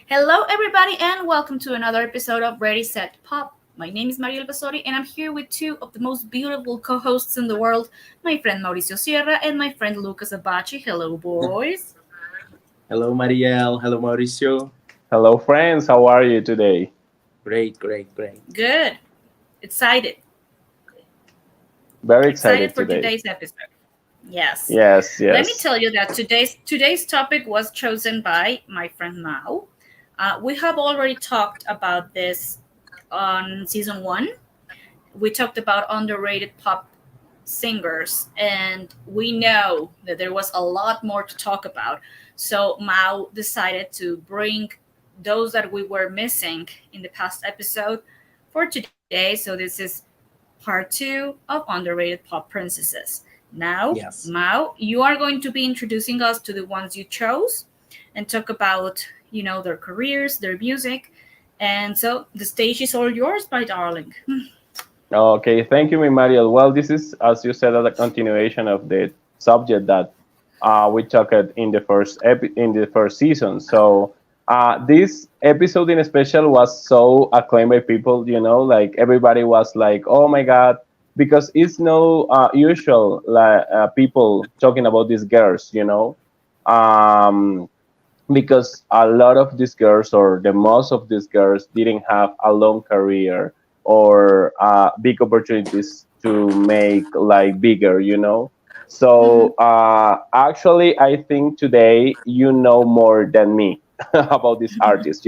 Hello, everybody, and welcome to another episode of Ready Set Pop. My name is Mariel Basori, and I'm here with two of the most beautiful co hosts in the world, my friend Mauricio Sierra and my friend Lucas Abachi. Hello, boys. Hello, Marielle. Hello, Mauricio. Hello, friends. How are you today? Great, great, great. Good. Excited. Very Excited excited for today. today's episode. Yes. Yes, Let me yes. tell you that today's topic was chosen by my friend Mao. We have already talked about this on season one. We talked about underrated pop singers, and we know that there was a lot more to talk about. So Mao decided to bring those that we were missing in the past episode for today. So this is part two of underrated pop princesses. Now, Yes. Mao, you are going to be introducing us to the ones you chose and talk about, their careers, their music. And so the stage is all yours, my darling. Okay, thank you, mi Mariel. Well, this is, as you said, a continuation of the subject that we talked in the first season. So this episode in special was so acclaimed by people. Like everybody was like, "Oh my God!" Because it's no usual like people talking about these girls. Um, because a lot of these girls or the most of these girls didn't have a long career or big opportunities to make like bigger. So Mhm. actually I think today you know more than me about this artist.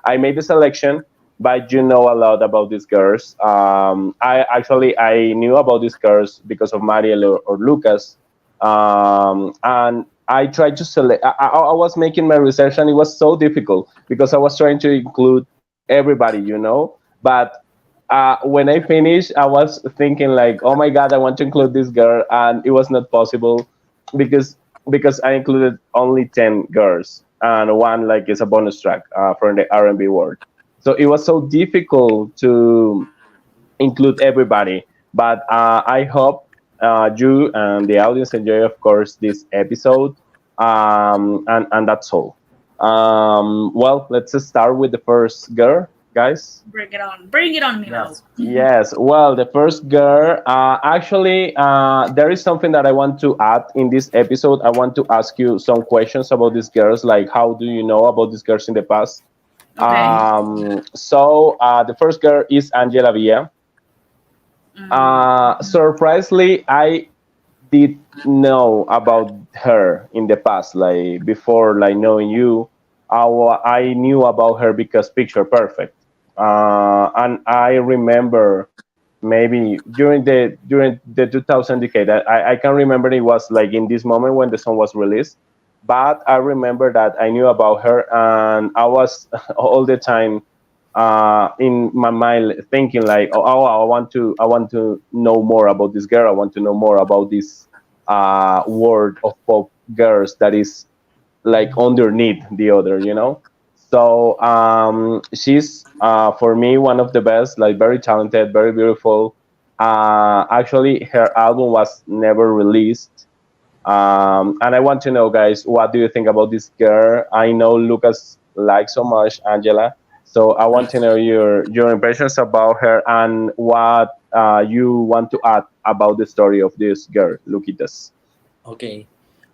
I made the selection, but you know a lot about these girls. I knew about these girls because of Mariel or Lucas. And I tried to select. I was making my research, and it was so difficult because I was trying to include everybody. But when I finished, I was thinking like, "Oh my God, I want to include this girl," and it was not possible because I included only 10 girls, and one like is a bonus track from the R&B world. So it was so difficult to include everybody. But I hope you and the audience enjoy, of course, this episode. And that's all. Well, let's just start with the first girl, guys. Bring it on. Bring it on, Mimo. Yes. Yes, well, the first girl, actually, there is something that I want to add in this episode. I want to ask you some questions about these girls, like how do you know about these girls in the past? Okay. So the first girl is Angela Villa. Mm. Surprisingly, I did know about her in the past, like before, like knowing you. I knew about her because Picture Perfect, and I remember maybe during the 2000 decade. I can remember it was like in this moment when the song was released, but I remember that I knew about her, and I was all the time in my mind thinking like, oh, I want to know more about this girl. I want to know more about this world of pop girls that is like underneath the other. So she's for me one of the best, like very talented, very beautiful. Actually, her album was never released. And I want to know, guys, what do you think about this girl? I know Lucas likes so much Angela, so I want to Yes. know your impressions about her and what you want to add about the story of this girl, Luquitas. Okay.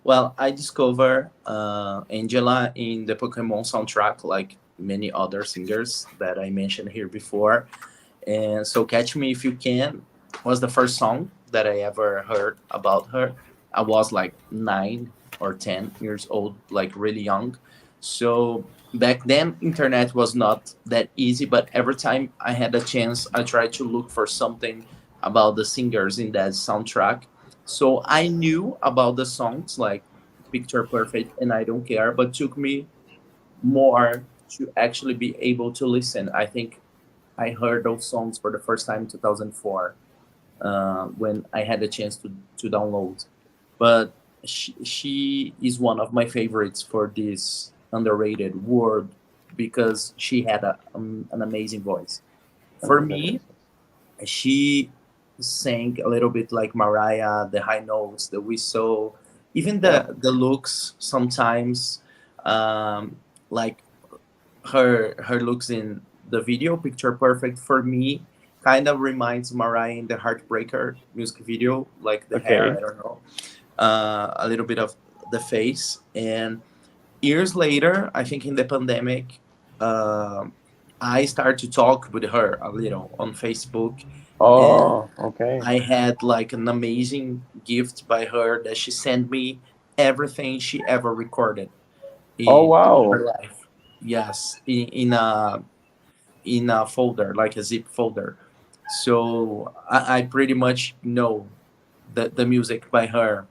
Well, I discovered Angela in the Pokemon soundtrack, like many other singers that I mentioned here before. And so, Catch Me If You Can was the first song that I ever heard about her. I was like 9 or 10 years old, like really young. So back then, internet was not that easy, but every time I had a chance, I tried to look for something about the singers in that soundtrack. So I knew about the songs like Picture Perfect and I Don't Care, but took me more to actually be able to listen. I think I heard those songs for the first time in 2004 when I had the chance to download. But she is one of my favorites for this underrated word because she had an amazing voice. For me, she sang a little bit like Mariah, the high notes, the whistle, even Yeah. the looks sometimes. Um, like her looks in the video, Picture Perfect, for me kind of reminds Mariah in the Heartbreaker music video, like the hair, Okay. I don't know, a little bit of the face. And years later, I think in the pandemic, um I started to talk with her a little on Facebook, and Oh, okay. I had like an amazing gift by her that she sent me everything she ever recorded Oh, in wow. her life. Yes, in a folder, like a zip folder. So I pretty much know the music by her.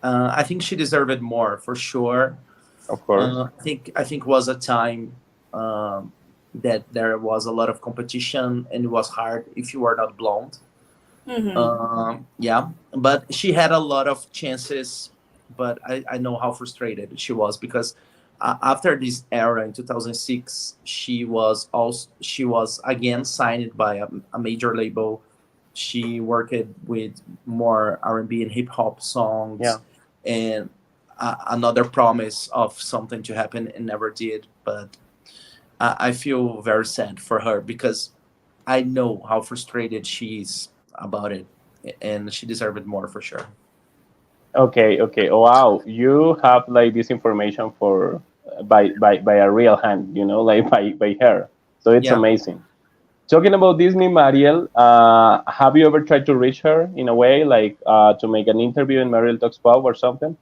I think she deserved more for sure. Of course. I think was a time that there was a lot of competition and it was hard if you were not blonde. Hmm. Yeah, but she had a lot of chances, but I know how frustrated she was because after this era in 2006, she was again signed by a major label. She worked with more R&B and hip hop songs, Yeah. and another promise of something to happen and never did. But I feel very sad for her because I know how frustrated she is about it, and she deserved more for sure. Okay, okay. Oh, wow, you have like this information for by a real hand, like by her. So it's Yeah, amazing. Talking about Disney, Mariel, have you ever tried to reach her in a way, like to make an interview in Mariel Talks Pub or something?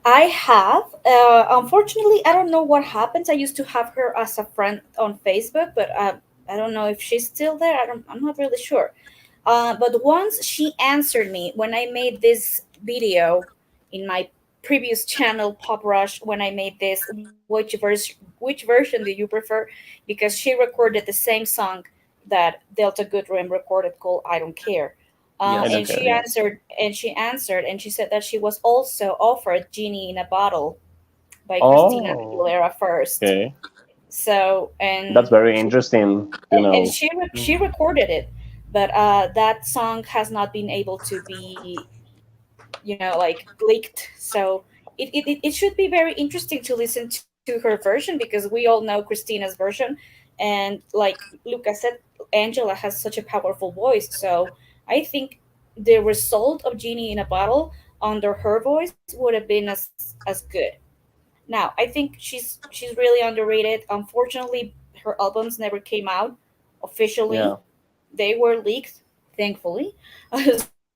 I have. Unfortunately, I don't know what happens. I used to have her as a friend on Facebook, but I don't know if she's still there. I'm not really sure. But once she answered me when I made this video in my previous channel, Pop Rush, when I made this, which version do you prefer? Because she recorded the same song that Delta Goodrem recorded called "I Don't Care." I yes, don't And care. she Yeah. answered, and she said that she was also offered "Genie in a Bottle" by Christina Oh, Aguilera first. okay. So That's very interesting to and know. she mm, recorded it, but that song has not been able to be, like, leaked. So it should be very interesting to listen to her version, because we all know Christina's version. And like Lucas said, Angela has such a powerful voice. So I think the result of Genie in a Bottle under her voice would have been as good. Now, I think she's really underrated. Unfortunately, her albums never came out officially. Yeah. They were leaked, thankfully.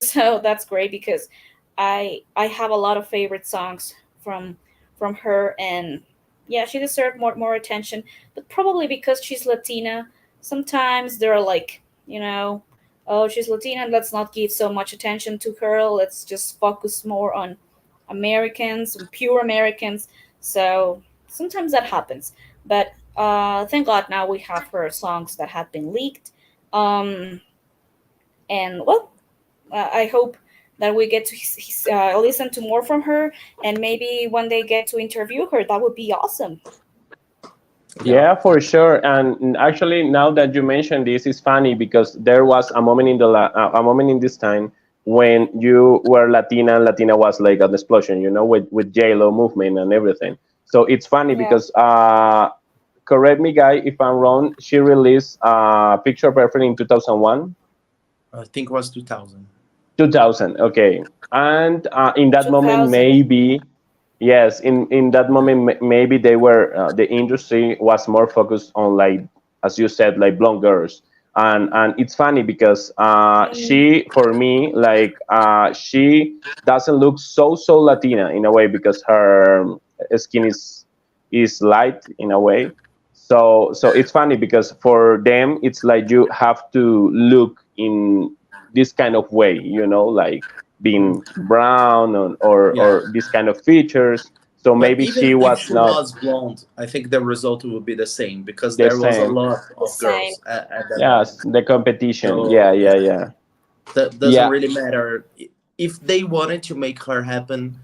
So that's great, because I have a lot of favorite songs from her. And yeah, she deserved more attention, but probably because she's Latina. Sometimes they're like, oh, she's Latina, let's not give so much attention to her. Let's just focus more on Americans, on pure Americans. So sometimes that happens. But thank God now we have her songs that have been leaked. Um, and well, I hope that we get to listen to more from her, and maybe one day get to interview her. That would be awesome. yeah, Yeah, for sure. And actually, now that you mentioned this, it's funny because there was a moment a moment in this time when you were Latina, and Latina was like an explosion, with J Lo movement and everything. So it's funny Yeah. because correct me, guy, if I'm wrong. She released Picture Perfect in 2001. I think it was 2000. 2000, okay. And in that moment, 2000. maybe, yes, in that moment, maybe they were the industry was more focused on, like, as you said, like blonde girls. And it's funny because Mm, she, for me, like she doesn't look so Latina in a way because her skin is light in a way. So it's funny because for them it's like you have to look in this kind of way, like Mm, being brown, or yeah, this kind of features. So but maybe she even if was she not was blonde, I think the result would be the same because the there was a same. lot the of same. girls at that Yes, moment. the competition. Yeah, So yeah, yeah, yeah. that doesn't Yeah, really matter. If they wanted to make her happen,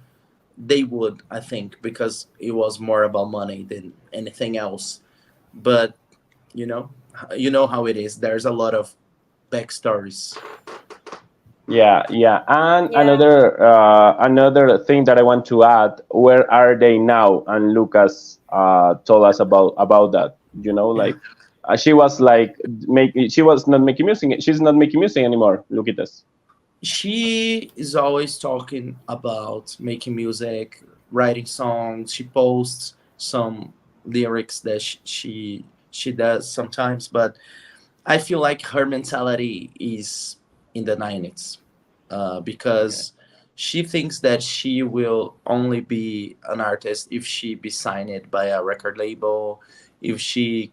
they would, I think, because it was more about money than anything else. But you know, you know how it is. There's a lot of backstories. Yeah. And Yeah. another thing that I want to add: where are they now? And Lucas told us about that. Like she was like she was not making music. She's not making music anymore. Look at this. She is always talking about making music, writing songs. She posts some lyrics that she does sometimes, but I feel like her mentality is in the 90s, Okay. because she thinks that she will only be an artist if she be signed by a record label, if she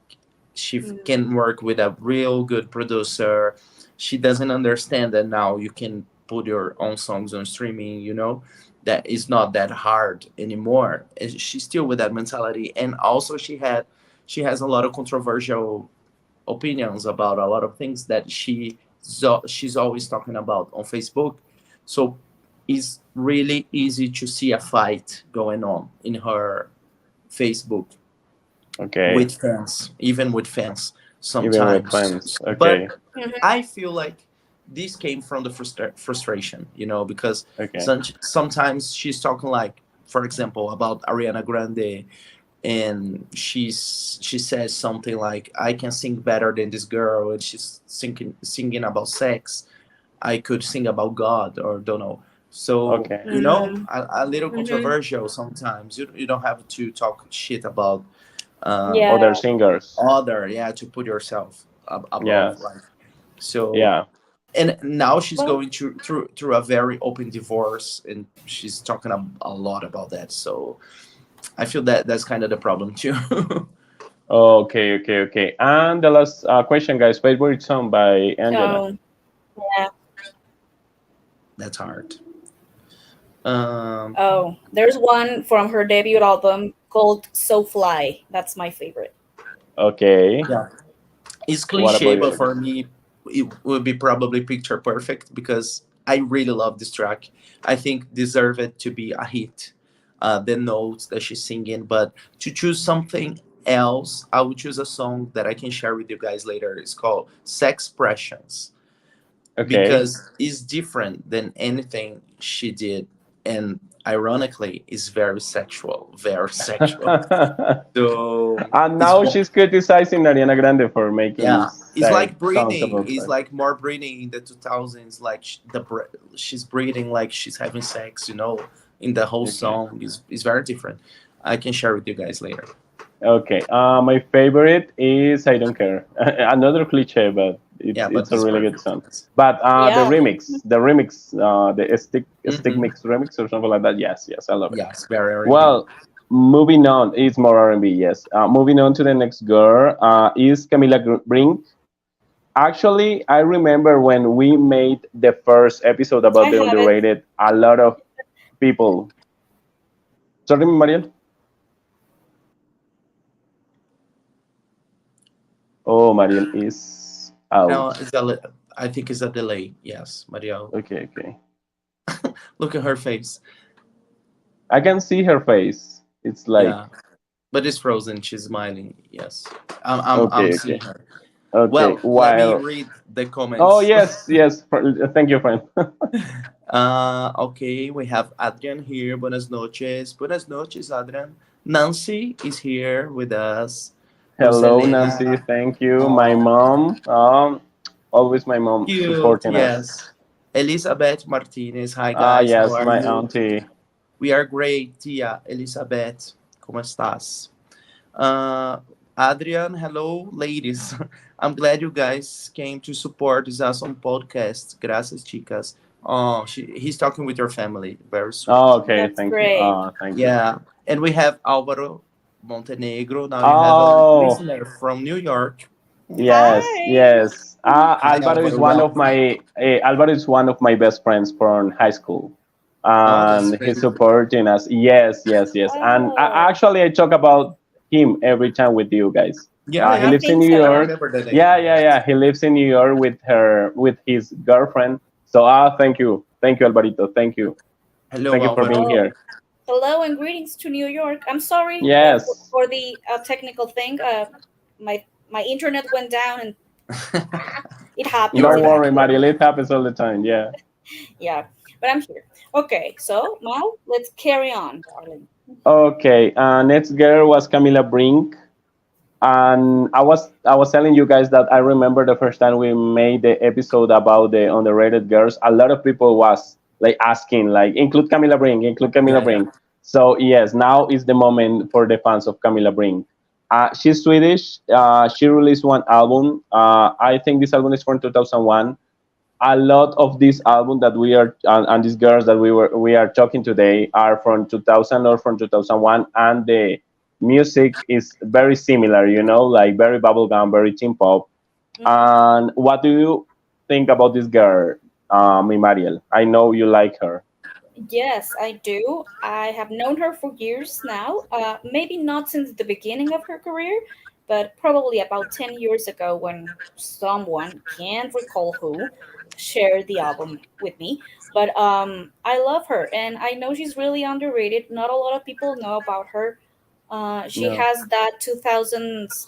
Mm. can work with a real good producer. She doesn't understand that now you can put your own songs on streaming. That is not that hard anymore. And she's still with that mentality, and also she has a lot of controversial opinions about a lot of things that she's always talking about on Facebook. So it's really easy to see a fight going on in her Facebook Okay. with fans, even with fans Even with sometimes. friends. But Okay. Mhm. I feel like this came from the frustration, because Okay. sometimes she's talking, like, for example, about Ariana Grande, and she says something like, I can sing better than this girl, and she's singing about sex. I could sing about God, or don't know. So, Okay. Mm. a little Mhm. controversial sometimes. You don't have to talk shit about Other Yeah. singers. other, yeah, to put yourself above, Yes. like. So, Yeah. and now she's Well, going through a very open divorce, and she's talking a lot about that. So I feel that that's kind of the problem too. Okay. And the last question, guys. Favorite song by Angela. oh, yeah. That's hard. Um, Oh, there's one from her debut album called So Fly. That's my favorite. Okay. yeah, it's What about cliche, but you? for me, it would be probably Picture Perfect, because I really love this track. I think deserve it to be a hit. The notes that she's singing, but to choose something else, I would choose a song that I can share with you guys later. It's called Sex Pressions, Okay. because it's different than anything she did, and ironically is very sexual, very sexual. So And it's now she's criticizing Ariana Grande for making yeah, it's sex like songs breathing. about It's sex. like more breathing in the 2000s, like she's breathing like she's having sex, in the whole Okay. song is very different. I can share with you guys later. Okay. My favorite is I Don't Care. Another cliche, but Yeah, but it's a it's really good perfect. song. But Yeah. the remix, the stick Hmm. mix remix or something like that. Yes, I love it. Yeah, it's very R&B. Well, moving on, it's more R&B. Yes. Moving on to the next girl is Camila Brink. Actually, I remember when we made the first episode I about the have it. underrated. A lot of people. Sorry, Mariel. Oh, Mariel is Now out. it's I think it's a delay. Yes, Maria. Okay. Look at her face. I can see her face. It's like Yeah, but it's frozen. She's smiling. Yes, I'm okay. seeing her. Okay. Well, let me While read the oh comments. yes. Thank you, friend. Okay, we have Adrian here. Buenas noches. Buenas noches, Adrian. Nancy is here with us. Luz Hello, Nancy. Helena. Thank you. My Oh, mom. Always my mom cute. supporting us. Yes. Elizabeth Martinez. Hi, guys. How Yes, are my you? auntie. We are great, Tia. Elizabeth. ¿Cómo estás? Uh, Adrian, hello, ladies. I'm glad you guys came to support this awesome podcast. Gracias, chicas. Oh, he's talking with your family. Very Oh, sweet. okay. That's Thank you. great. Thank you. Yeah. And we have Alvaro Montenegro. Now you have a Oh, listener from New York. Hi. yes. Hi, Alvaro. Welcome. Alvaro is one of my best friends from high school, Oh, that's and he's really great. supporting us. Yes. And Oh, actually, I talk about him every time with you guys. Yeah, He I yeah. lives in think New I so. York. remember that name. Yeah. Yes. He lives in New York with his girlfriend. So thank you, Alvarito. Hello, Thank you for being Alvaro. Oh, here. hello and greetings to New York. I'm sorry Yes. for the technical thing. My internet went down and it You're Don't happens. back. worry, You're Mariel. back. It happens all the time. Yeah. Yeah, but I'm here. Okay, so now let's carry on, darling. Okay, next girl was Camila Brink, and I was telling you guys that I remember the first time we made the episode about the underrated girls. A lot of people was like asking, like, include Camila Yeah, yeah. Brink. So yes, now is the moment for the fans of Camila Brink. She's Swedish. She released one album. I think this album is from 2001. A lot of these albums that we are and these girls that we are talking today are from 2000 or from 2001, and the music is very similar, like very bubblegum, very teen pop. Mhm. And what do you think about this girl, mi Mariel? I know you like her. Yes, I do. I have known her for years now. Maybe not since the beginning of her career, but probably about 10 years ago when someone, can't recall who, shared the album with me. But I love her, and I know she's really underrated. Not a lot of people know about her. She No. has that 2000s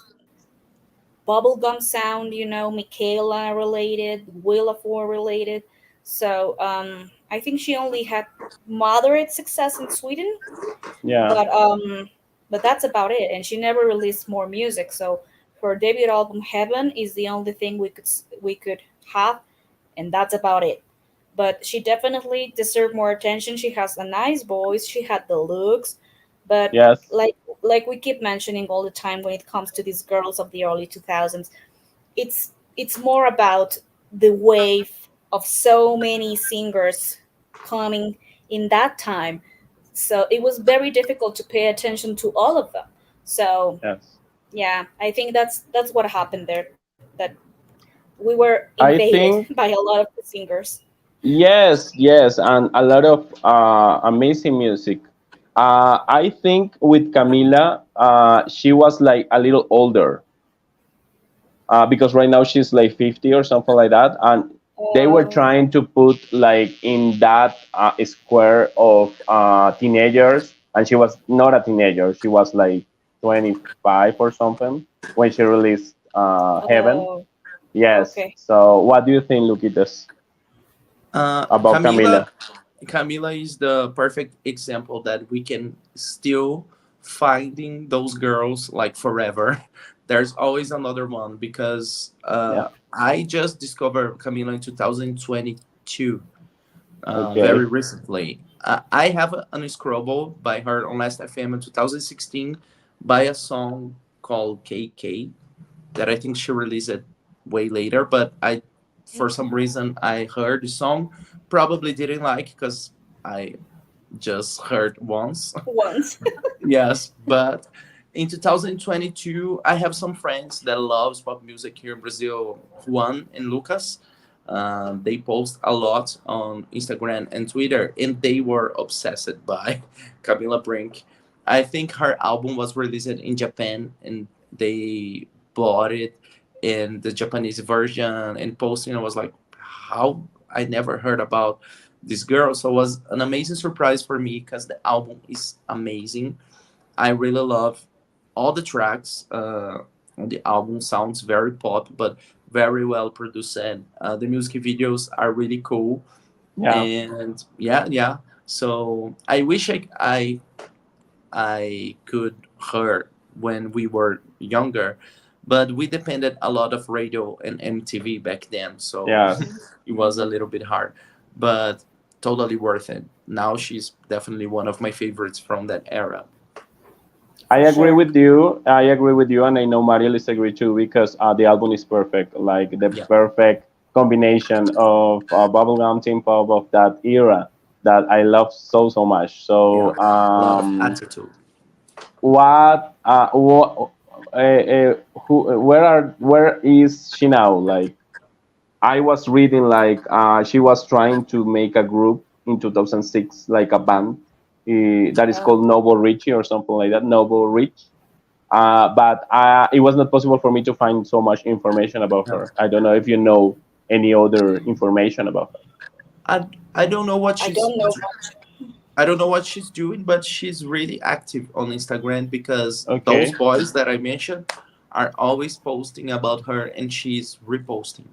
bubblegum sound, Michaela related, Wheel of War related. So I think she only had moderate success in Sweden, Yeah. but that's about it. And she never released more music. So her debut album Heaven is the only thing we could have, and that's about it. But she definitely deserved more attention. She has a nice voice. She had the looks, but Yes. like we keep mentioning all the time when it comes to these girls of the early 2000s, it's more about the wave of so many singers coming in that time. So it was very difficult to pay attention to all of them. So Yes. yeah, I think that's what happened there. That we were I invaded think by a lot of the singers. yes, yes, and a lot of amazing music. I think with Camila, she was like a little older, because right now she's like 50 or something like that, and they were Uh, trying to put like in that square of teenagers, and she was not a teenager. She was like 25 or something when she released Heaven. oh, Yes. okay. So, what do you think, Luquitas, about Camila Camila? Camila is the perfect example that we can still finding those girls like forever. There's always another one because Yeah. I just discovered Camila in 2022, very Okay. recently. I have an unscrubble by her on Last FM in 2016 by a song called KK that I think she released it way later, but I for Mhm. some reason I heard the song, probably didn't like because I just heard once. Once. Yes, but in 2022 I have some friends that loves pop music here in Brazil, Juan and Lucas. They post a lot on Instagram and Twitter, and they were obsessed by Camila Brink. I think her album was released in Japan, and they bought it in the Japanese version and posting. I was like, how I never heard about this girl. So it was an amazing surprise for me because the album is amazing. I really love all the tracks on the album. Sounds very pop, but very well produced. And the music videos are really cool. Yeah. And yeah, yeah. So I wish I could hear when we were younger, but we depended a lot of radio and MTV back then, so Mhm. Yes. it was a Mhm. little bit hard, but totally worth it. Now she's definitely one of my favorites from that era. I For agree sure. with you. I agree with you, and I know Mariel is agree too because the album is perfect, like the Yeah, perfect combination of bubblegum teen pop of that era that I love so so much. yeah, So, a lot of attitude. what, where is she now? Like, I was reading like she was trying to make a group in 2006, like a band that is called Oh, Noble Richie or something like that, Noble Rich. But it was not possible for me to find so much information about Yeah. her. I don't know if you know any other information about her. I I don't know what I she's don't know much. I don't know what she's doing, but she's really active on Instagram because those Okay. boys that I mentioned are always posting about her and she's reposting.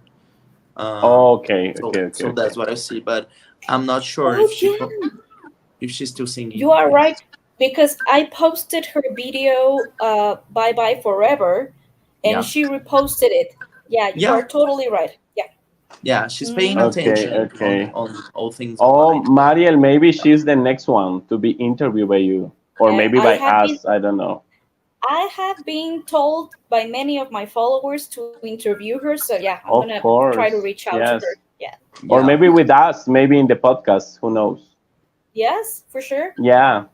Okay, So okay, okay, that's okay. what I see, but I'm not sure Oh if yeah, if she's still you singing. are right Yes. because I posted her video, "Bye Bye Forever," and Yeah. she reposted it. Yeah, you Yeah. are totally right. Yeah. Yeah. She's paying Hmm. Okay, attention okay. on all things Oh, online. Mariel, maybe she's the next one to be interviewed by you, or Yeah, maybe by us. I don't know. I have been told by many of my followers to interview her. So yeah, I'm gonna Of try to reach course, out to her. yes. Yeah. Or Yeah. maybe with us, maybe in the podcast. Who knows? Yes, for sure. Yeah.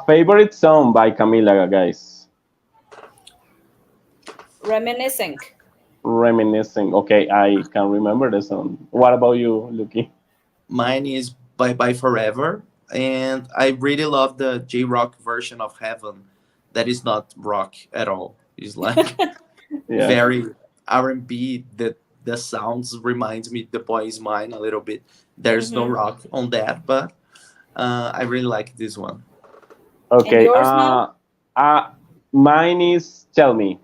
Favorite song by Camila, guys. Reminiscing. Reminiscing. Okay, I can remember the song. What about you, Lucky? Mine is Bye Bye Forever, and I really love the J Rock version of Heaven. That is not rock at all. It's like Yes. very R&B. The sounds reminds me The Boy Is Mine a little bit. There's no Hmm. rock on that, but I really like this one. And Okay. yours now? Uh, Mine is Tell Me.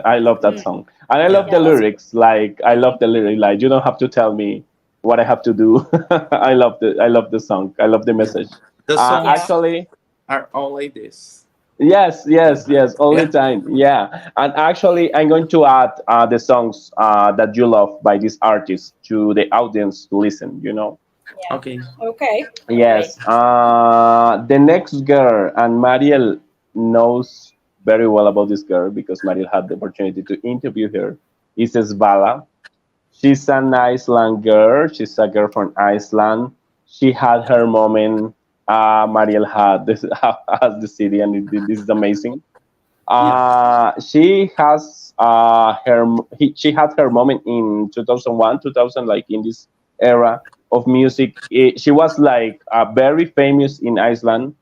I love that Mm, song, and I Yeah, love yeah, the that's good. lyrics. Like I Hmm. love the lyric. Like you don't have to tell me what I have to do. I love the song. I love the yeah. message. The songs Yeah. Actually, are all like this. yes, yes, yes, all the Yeah. time. Yeah, and actually, I'm going to add the songs that you love by this artist to the audience to listen. You know. Yeah. Okay. Okay. Great. Yes. The next girl, and Mariel knows very well about this girl because Mariel had the opportunity to interview her. Is Svala. She's an Iceland girl. She's a girl from Iceland. She had her moment. Mariel had this as the city, and this is amazing. Yeah. She has she had her moment in 2001, 2000, like in this era of music. She was like very famous in Iceland.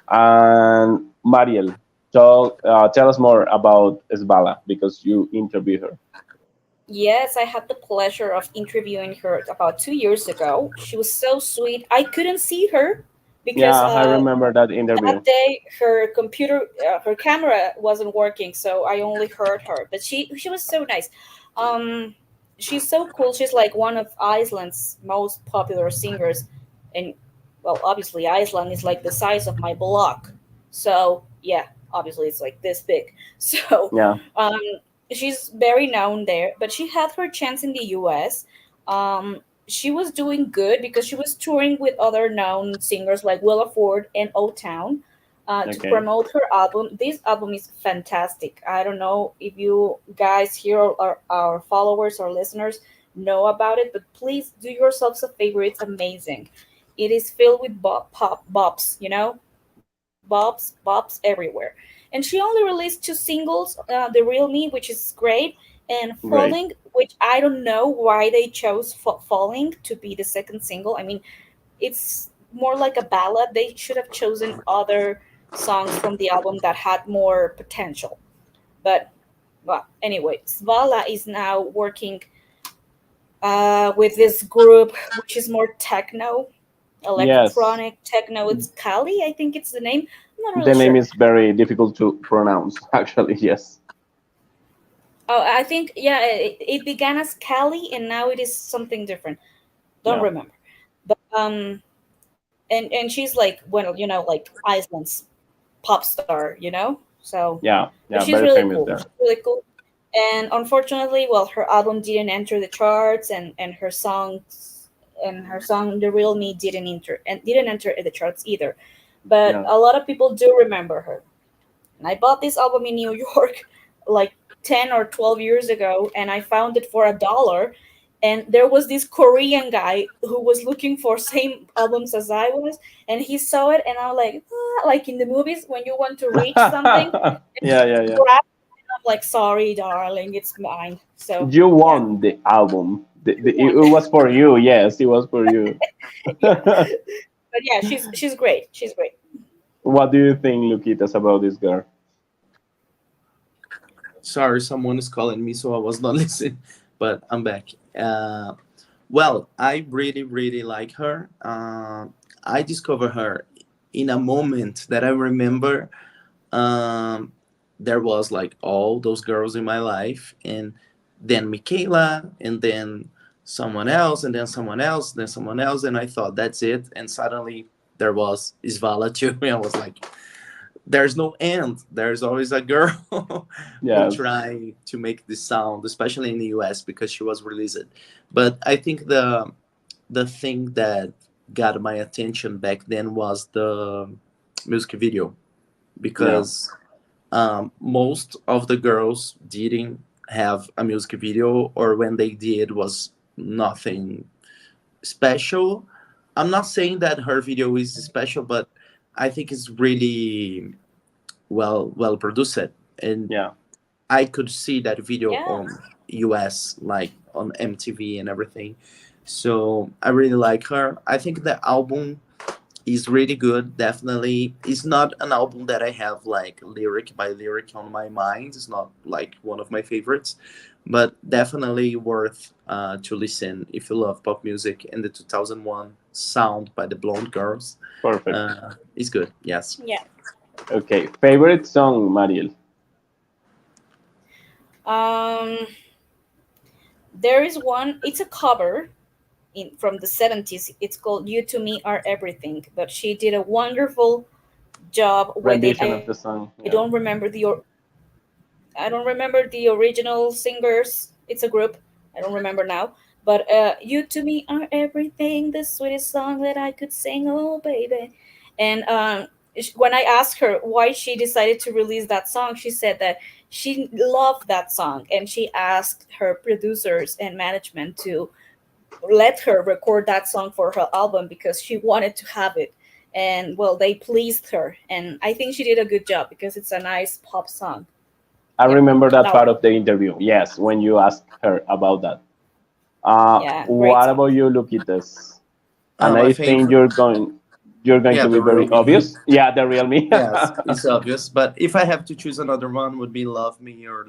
And Mariel, tell us more about Svala because you interviewed her. Yes, I had the pleasure of interviewing her about 2 years ago. She was so sweet. I couldn't see her because Yeah, I remember that interview. that day her computer, her camera wasn't working, so I only heard her. But she was so nice. Um, she's so cool. She's like one of Iceland's most popular singers, and well, obviously Iceland is like the size of my block. So yeah, obviously it's like this big. So Yeah, um, she's very known there. But she had her chance in the U.S. She was doing good because she was touring with other known singers like Willa Ford and O Town to okay. promote her album. This album is fantastic. I don't know if you guys here or our followers or listeners know about it, but please do yourselves a favor. It's amazing. It is filled with pop bops, bops everywhere. And she only released two singles, "The Real Me," which is great, and Great. "Falling," which I don't know why they chose "Falling" to be the second single. I mean, it's more like a ballad. They should have chosen other songs from the album that had more potential. But well, anyway, Svala is now working with this group, which is more techno, Yes, electronic techno. It's Kali, I think it's the name. I'm not really the name sure. is very difficult to pronounce. Actually, yes. Oh, I think yeah, it began as Kali and now it is something different. Don't Yeah, remember. But and she's like, well, like Iceland's pop star, So, yeah, but yeah. she's Very really famous cool. there. She's really cool. And unfortunately, well, her album didn't enter the charts, and her song "The Real Me" didn't enter the charts either. But Yeah. a lot of people do remember her. And I bought this album in New York like 10 or 12 years ago, and I found it for $1. And there was this Korean guy who was looking for same albums as I was, and he saw it, and I was like, "Ah," like in the movies when you want to reach something, and Yeah, yeah, yeah. grab it, I'm like, "Sorry, darling, it's mine." So You yeah, won the album. It one. was for you. Yes, it was for you. Yeah, but yeah, she's great. She's great. What do you think, Luquitas, about this girl? Sorry, someone is calling me, so I was not listening, but I'm back. Well, I really, really like her. I discovered her in a moment that I remember. Um, there was like all those girls in my life, and then Michaela, and then someone else, and then someone else, then someone else, and I thought that's it. And suddenly there was Isvala too. And I was like, there's no end. There's always a girl who Yes. try to make this sound, especially in the US because she was released. But I think the thing that got my attention back then was the music video Yeah. because most of the girls didn't have a music video, or when they did was nothing special. I'm not saying that her video is special, but I think it's really well produced, and Yeah. I could see that video Yeah. on US, like on MTV and everything. So I really like her. I think the album is really good. Definitely, it's not an album that I have like lyric by lyric on my mind. It's not like one of my favorites, but definitely worth to listen if you love pop music. And the 2001 sound by the Blonde Girls Perfect. is good. Yes. Yeah. Okay. Favorite song, Mariel? Um, there is one. It's a cover from the 70s. It's called "You to Me Are Everything," but she did a wonderful job with it. Rendition of the song. I Yeah. don't remember I don't remember the original singers. It's a group. I don't remember now. But "You to Me Are Everything," the sweetest song that I could sing. Oh baby, and when I asked her why she decided to release that song, she said that she loved that song and she asked her producers and management to let her record that song for her album because she wanted to have it. And well, they pleased her, and I think she did a good job because it's a nice pop song. I Yeah, remember that that part one. of the interview. Yes, when you asked her about that. Yeah, great What song. about you, Luquitas? And My I think favorite. you're going Yeah, to be the real very me. obvious. Yeah, the real me. Yes, it's obvious. But if I have to choose another one, would be "Love Me" or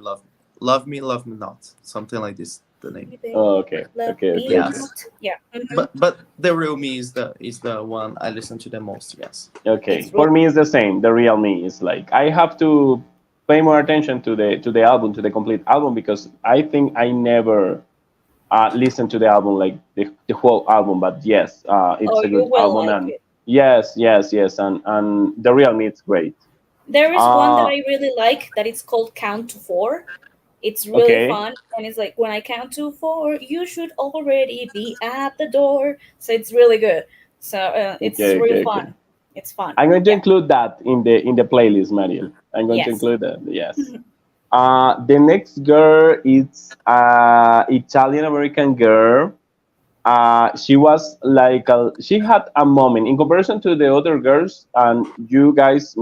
Love Me Not," something like this. The name. Me, baby, Oh, okay, love okay, me okay, okay, Yes, not. Yeah, but the real me is the one I listen to the most. Yes. okay. it's For real. me, it's the same. The real me is like I have to pay more attention to the album, to the complete album, because I think I never listened to the album like the whole album. But yes, it's Oh, a you good will album, like and it. yes, yes, yes, and the real me, it's great. There is one that Uh, I really like that it's called Count to Four. It's really okay, fun, and it's like when I count to four, you should already be at the door. So it's really good. So it's okay, really okay, okay. fun. It's fun. I'm going to Yeah. include that in the playlist, Mariel. I'm going to Yes. include that. Yes. The next girl is Italian American girl. She was like she had a moment in comparison to the other girls, and you guys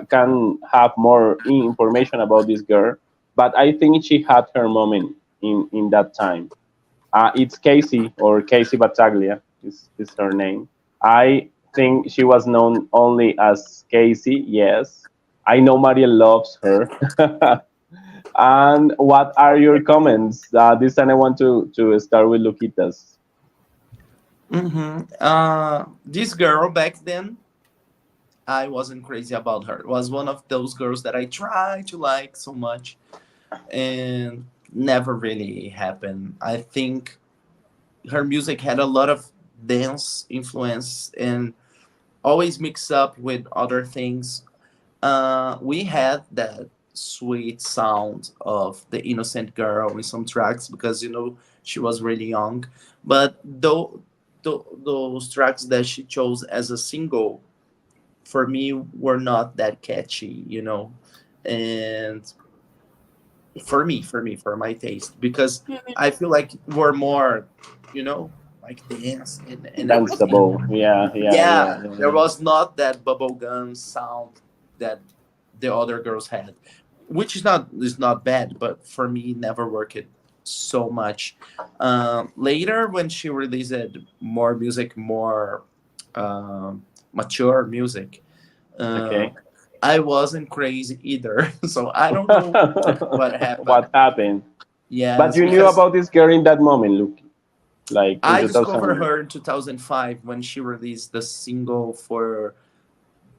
can have more information about this girl. But I think she had her moment in that time. It's Casey, or Casey Battaglia is her name. I think she was known only as Casey. Yes, I know Maria loves her. And what are your comments? This time I want to start with Luquitas. This girl back then, I wasn't crazy about her. It was one of those girls that I tried to like so much and never really happened. I think her music had a lot of dance influence and always mixed up with other things. We had that sweet sound of the innocent girl in some tracks because she was really young, but those tracks that she chose as a single for me were not that catchy, and for my taste, because I feel like we're more, like dance and everything. Danceable. Yeah, yeah, yeah, Yeah, yeah, there yeah. was not that bubblegum sound that the other girls had, which is not bad, but for me it never worked so much. Later, when she released more music, more mature music, uh, Okay. I wasn't crazy either. So I don't know what happened. What happened? But Yes, you knew because about this girl in that moment, Luke, like in I discovered 2000. her in 2005 when she released the single for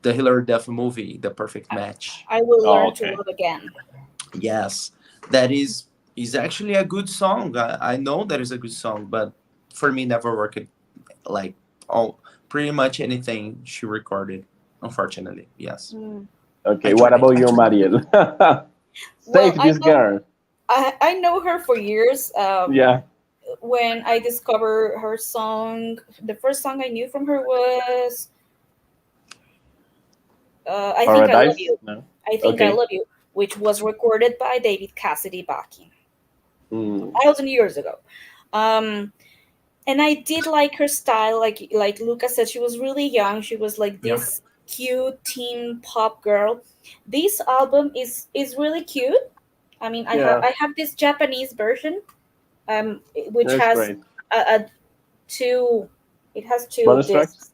the Hilary Duff movie, The Perfect Match. I will Oh, learn to okay. love again. Yes, that is. It's actually a good song. I know that is a good song, but for me, never worked like all pretty much anything she recorded. Unfortunately, yes. Mm. Okay, I what tried. about I you, tried. Mariel? Well, Save this girl. I know her for years. Yeah, When I discovered her song, the first song I knew from her was "I Think I Love Paradise. You." No. I think I Okay. love you, which was recorded by David Cassidy back in Mm, 1,000 years ago. Um, and I did like her style. Like Lucas said, she was really young. She was like Yeah. this cute teen pop girl. This album is really cute. I mean, yeah, I have this Japanese version, which that's has great. a two. It has two Bonus tracks. discs.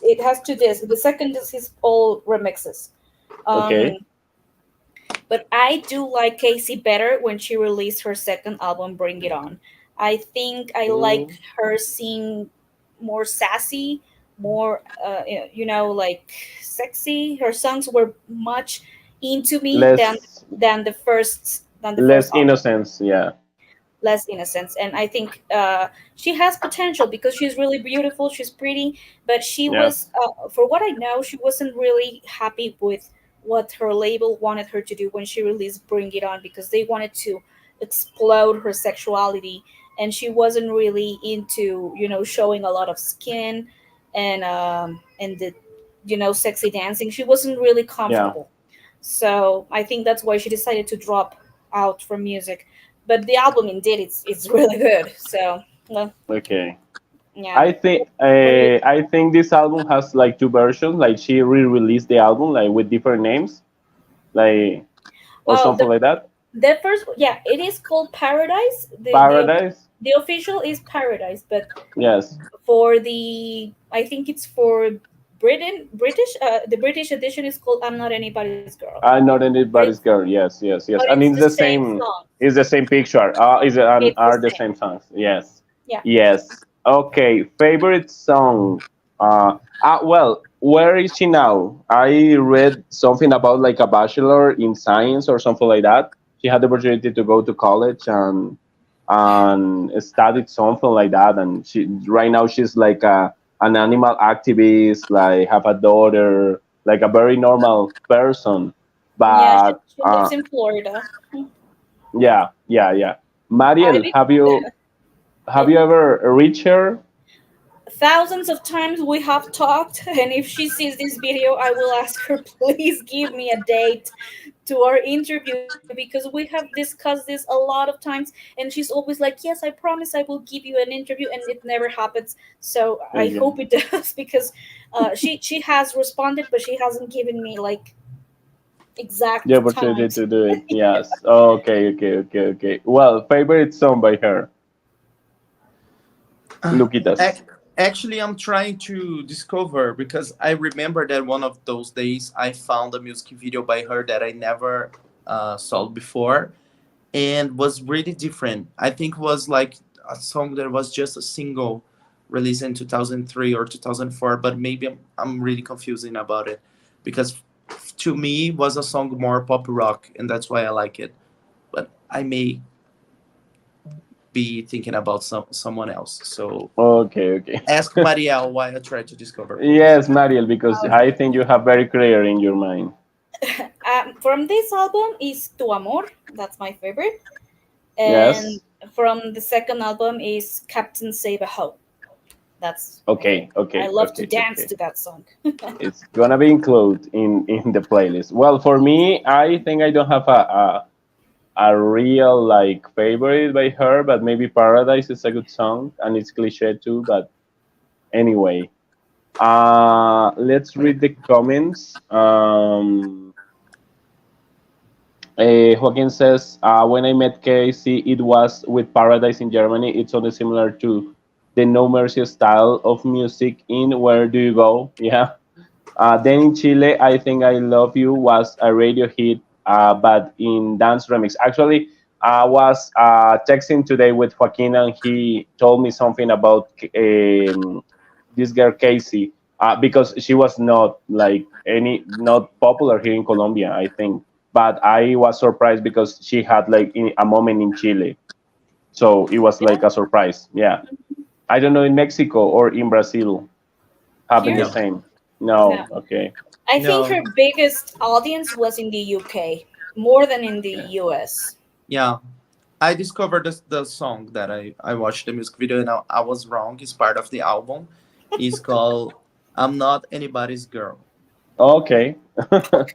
It has two discs. The second disc is all remixes. Um, Okay. but I do like Casey better when she released her second album, Bring It On. I think I like Mm, her sing more sassy, more like sexy. Her songs were much into me less than the less first album, innocence. Yeah, less innocence. And I think she has potential because she's really beautiful, she's pretty, but she yeah, was for what I know, she wasn't really happy with what her label wanted her to do when she released Bring It On, because they wanted to explode her sexuality, and she wasn't really into showing a lot of skin and the sexy dancing. She wasn't really yeah. comfortable, so I think that's why she decided to drop out from music. But the album indeed it's really good. So well, Okay. yeah. What do you I think this album has like two versions. Like she re-released the album like with different names, like or oh something like that. the first, yeah, it is called Paradise. Paradise. The official is Paradise, but Yes. for the I think it's for British, the British edition is called I'm Not Anybody's Girl. I not But anybody's girl. Yes, yes, yes. but And it's it's the the same same. song. It's the same picture. Is it and It's the are the same. same songs? Yes. Yeah. Yes. Okay. Favorite song. Well, where is she now? I read something about like a bachelor in science or something like that. She had the opportunity to go to college and studied something like that. And she right now she's like an animal activist, like have a daughter, like a very normal person. Yeah, But she lives in Florida. yeah, yeah, yeah. I Mariel, mean, have you ever reached her? thousands of times we have talked, and if she sees this video, I will ask her, please give me a date to our interview, because we have discussed this a lot of times, and she's always like, yes, I promise I will give you an interview, and it never happens. So I Okay. hope it does, because she has responded, but she hasn't given me like The exact opportunity times. to do it. Yes. Okay, okay, okay, okay. Well, favorite song by her, Luquitas. Ac- Actually, I'm trying to discover because I remember that one of those days I found a music video by her that I never saw before and was really different. I think was like a song that was just a single released in 2003 or 2004, but maybe I'm really confusing about it because to me was a song more pop rock and that's why I like it. But I may be thinking about someone else. So Okay, okay. ask Marielle why I try to discover, please. Yes, Mariel, because I think you have very clear in your mind. From this album is Tu Amor. That's my favorite. And Yes. from the second album is Captain Save a Ho. That's my Okay, favorite. I okay, love to okay, dance okay. to that song. It's gonna be included in the playlist. Well, for me, I think I don't have a real like favorite by her, but maybe Paradise is a good song and it's cliche too. But anyway, let's read the comments. Joaquin says, when I met Casey, it was with Paradise in Germany. It's only similar to the No Mercy style of music in Where Do You Go? Yeah. Then in Chile, I think I Love You was a radio hit, but in dance remix. Actually, I was texting today with Joaquin, and he told me something about this girl Casey, because she was not like not popular here in Colombia, I think. but I was surprised because she had like a moment in Chile, so it was Yeah. like a surprise. Yeah, I don't know in Mexico or in Brazil happened the Here, No, same. no. No, okay. I think no, her biggest audience was in the UK more than in the Okay. US. yeah. I discovered the song that I watched the music video and I was wrong. It's part of the album. It's called "I'm Not Anybody's Girl." Okay.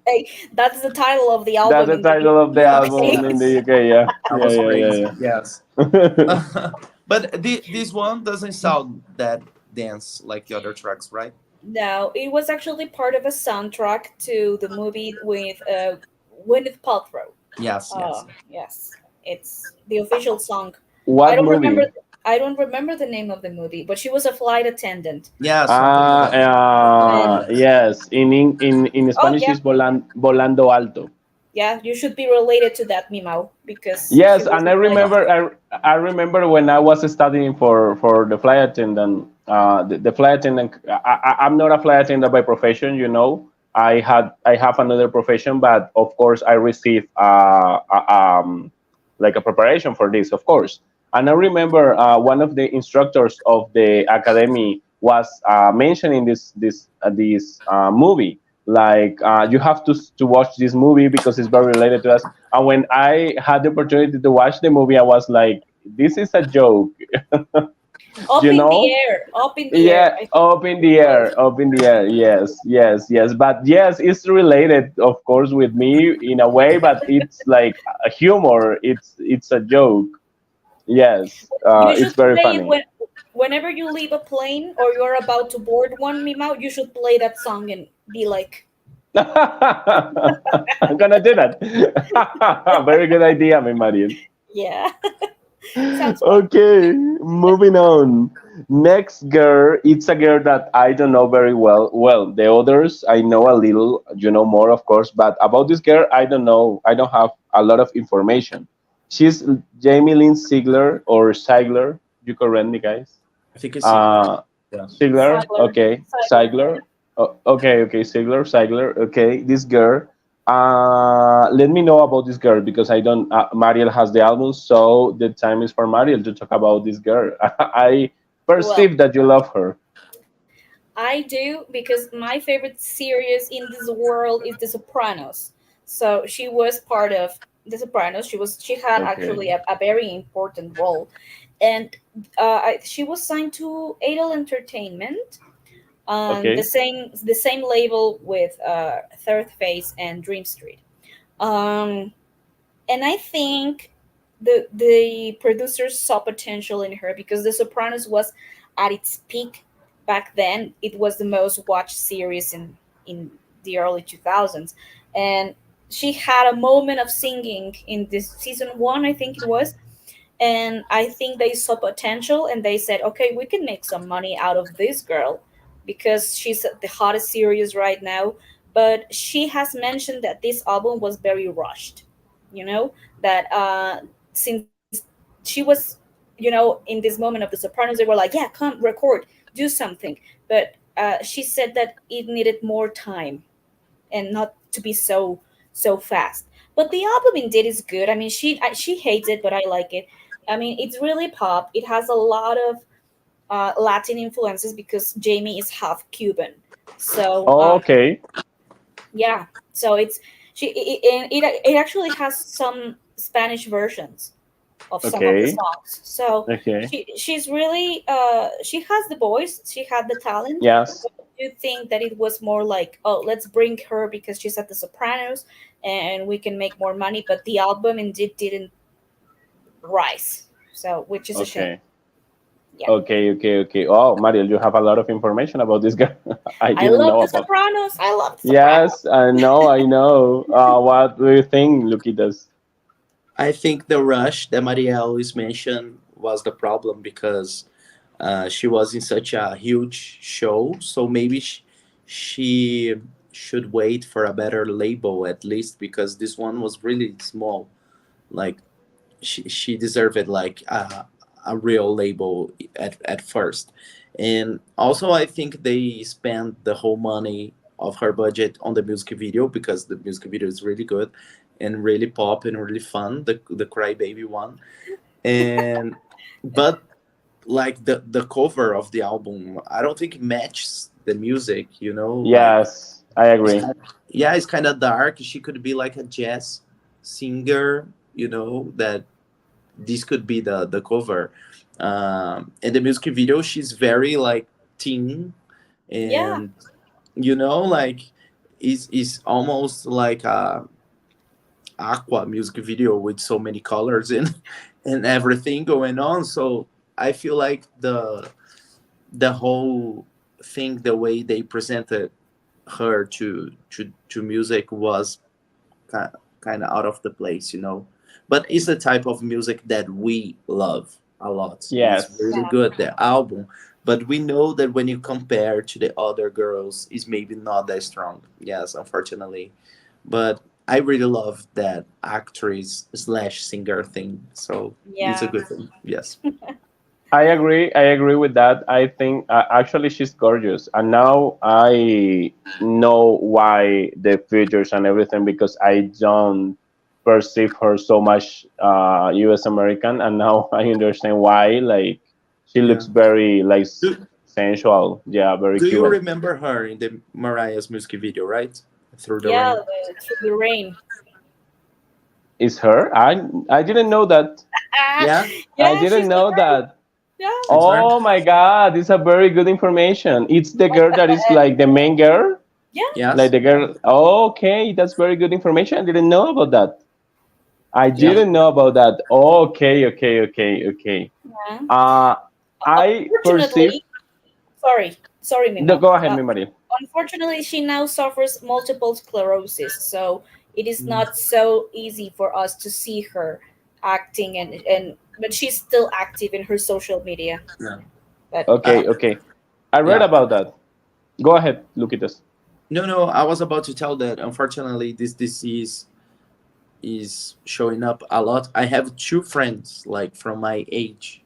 Okay, that's the title of the That's album the in the title of the Yes, album UK. in yes. the UK. Yeah, I yeah, was yeah, crazy. yeah, Yes. yeah. But this one doesn't sound that dance like the other tracks, right? No, it was actually part of a soundtrack to the movie with Gwyneth Paltrow. Yes, yes. Yes, it's the official song. I What don't remember. movie? I don't remember the name of the movie, but she was a flight attendant. Yeah, something like that. And Yes. Yes. In oh Spanish yeah, is volando alto. yeah, you should be related to that Mimau because she Yes, was and a I flight. Yeah. remember I remember when I was studying for the flight attendant. The flight attendant. I'm not a flight attendant by profession. You know, I have another profession, but of course I received like a preparation for this, of course. And I remember one of the instructors of the academy was mentioning this movie. Like you have to watch this movie because it's very related to us. And when I had the opportunity to watch the movie, I was like, "This is a joke," Up you in the know? air, up in the air. Yeah, I think up in it the was. air, up in the air. Yes, yes, yes. But yes, it's related, of course, with me in a way. But it's like a humor. It's a joke. Yes, You it's should very play it funny. whenever you leave a plane or you're about to board one, Mimau. You should play that song and be like, I'm gonna do that. Very good idea, mi Mariel. yeah, sounds fun. Okay, moving on. Next girl, it's a girl that I don't know very well. Well, the others I know a little, you know more, of course, but about this girl, I don't know. I don't have a lot of information. She's Jamie Lynn Sigler or Sigler. You correct me, guys. I think it's Ziegler. Uh, Yeah. Sigler, Sigler, okay. Sigler, yeah. Sigler, okay, okay. Sigler, okay. This girl. Let me know about this girl because I don't. Mariel has the album, so the time is for Mariel to talk about this girl. I Well, perceive that you love her. I do because my favorite series in this world is The Sopranos. So she was part of The Sopranos. She had actually Okay, a very important role, and she was signed to Adel Entertainment, okay, the same label with Third Face and Dream Street. Um, and I think the producers saw potential in her because The Sopranos was at its peak back then. It was the most watched series in the early 2000s, and she had a moment of singing in this season one, I think it was, and I think they saw potential and they said, okay, we can make some money out of this girl because she's the hottest series right now. But she has mentioned that this album was very rushed, you know, that since she was, in this moment of The Sopranos, they were like, yeah, come record, do something. But she said that it needed more time and not to be so fast. But the album indeed is good. I mean, she hates it, but I like it. I mean, it's really pop. It has a lot of Latin influences because Jamie is half Cuban. So okay, yeah, so it's it actually has some Spanish versions of some of the okay, songs. So okay. she's really she has the voice, she had the talent. Yes. But I do think that it was more like, oh, let's bring her because she's at the Sopranos and we can make more money. But the album indeed didn't rise, so which is a shame. Okay. Yeah, Okay. Okay. Okay. Oh, Mariel, you have a lot of information about this girl. I I didn't love know the about. Sopranos. I love the Sopranos. Yes, I know. I know. What do you think, Luquitas? I think the rush that Maria always mentioned was the problem because she was in such a huge show. So maybe she should wait for a better label at least because this one was really small. Like she deserved like a real label at first. And also I think they spent the whole money of her budget on the music video because the music video is really good and really pop and really fun. The Cry Baby one, and but like the cover of the album, I don't think it matches the music. You know, like Yes, I it's agree. kind yeah, it's kind of dark. She could be like a jazz singer. You know that this could be the cover. In the music video, she's very like teen, Yeah. and like is almost like a aqua music video with so many colors and and everything going on. So I feel like the whole thing, the way they presented her to music was kind of out of the place, but it's the type of music that we love a lot. It's Yes. really Yeah. good, the album, but we know that when you compare to the other girls, it's maybe not that strong. Yes, unfortunately, but I really love that actress slash singer thing, so it's a Yeah. good thing. Yes. I agree. I agree with that. I think actually she's gorgeous, and now I know why the features and everything because I don't perceive her so much U.S. American, and now I understand why. Like she Yeah. looks very like do, sensual. Yeah, very do you cute. remember her in the Mariah's music video, right? Through the Yeah, Rain. through the rain. Is her? I didn't know that. Ah, Yeah, I yeah, didn't she's the know girl. that. Yeah. it's her. Oh my God, it's a very good information. It's the But girl that is like the main girl. yeah, Like Yes. the girl. Okay, that's very good information. I didn't know about that. I Yeah. didn't know about that. Okay, okay, okay, okay. yeah. Uh, I perceive. Unfortunately, sorry, No, Mimo. go ahead, me, Maria. Unfortunately, she now suffers multiple sclerosis, so it is Mm, not so easy for us to see her acting, and but she's still active in her social media. yeah. But Uh, Okay, okay. I read yeah. about that. Go ahead, look at this. No, no. I was about to tell that unfortunately this disease is showing up a lot. I have two friends like from my age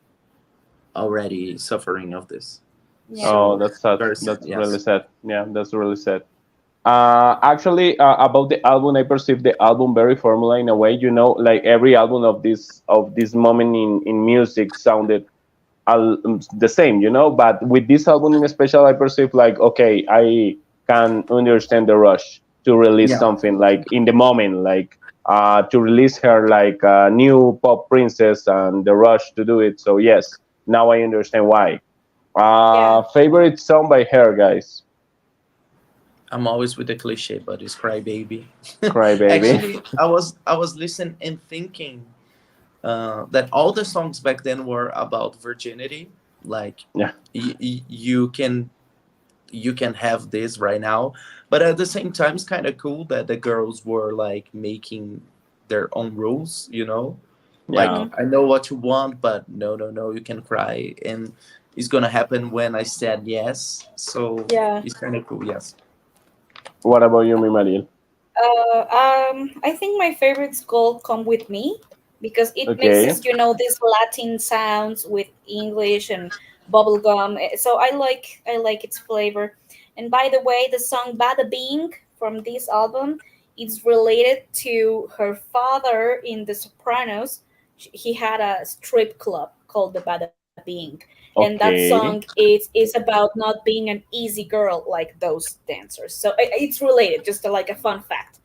already suffering of this. yeah, Oh, So that's sad. very sad. That's really Yes. sad. Yeah, that's really sad. Actually, about the album, I perceive the album very formula in a way. Like every album of this moment in music sounded the same. But with this album in special, I perceive like okay, I can understand the rush to release Yeah. something like in the moment, like to release her like a new pop princess and the rush to do it. So yes, now I understand why. yeah, Favorite song by her, guys? I'm always with the cliche, but it's Cry Baby. Cry Baby. Actually, I was listening and thinking that all the songs back then were about virginity. Like Yeah. you can have this right now, but at the same time, it's kind of cool that the girls were like making their own rules. Like Yeah. hmm I know what you want, but no, no, no, you can cry, and it's gonna happen when I said yes. So yeah. it's kind of cool. Yes. What about you, mi Mariel? I think my favorites called "Come with Me" because it Okay. mixes, these Latin sounds with English and bubblegum. So I like its flavor. And by the way, the song "Bada Bing" from this album is related to her father in The Sopranos. He had a strip club called the Bada Bing, and that song Okay. is about not being an easy girl like those dancers. So it's related, just like a fun fact.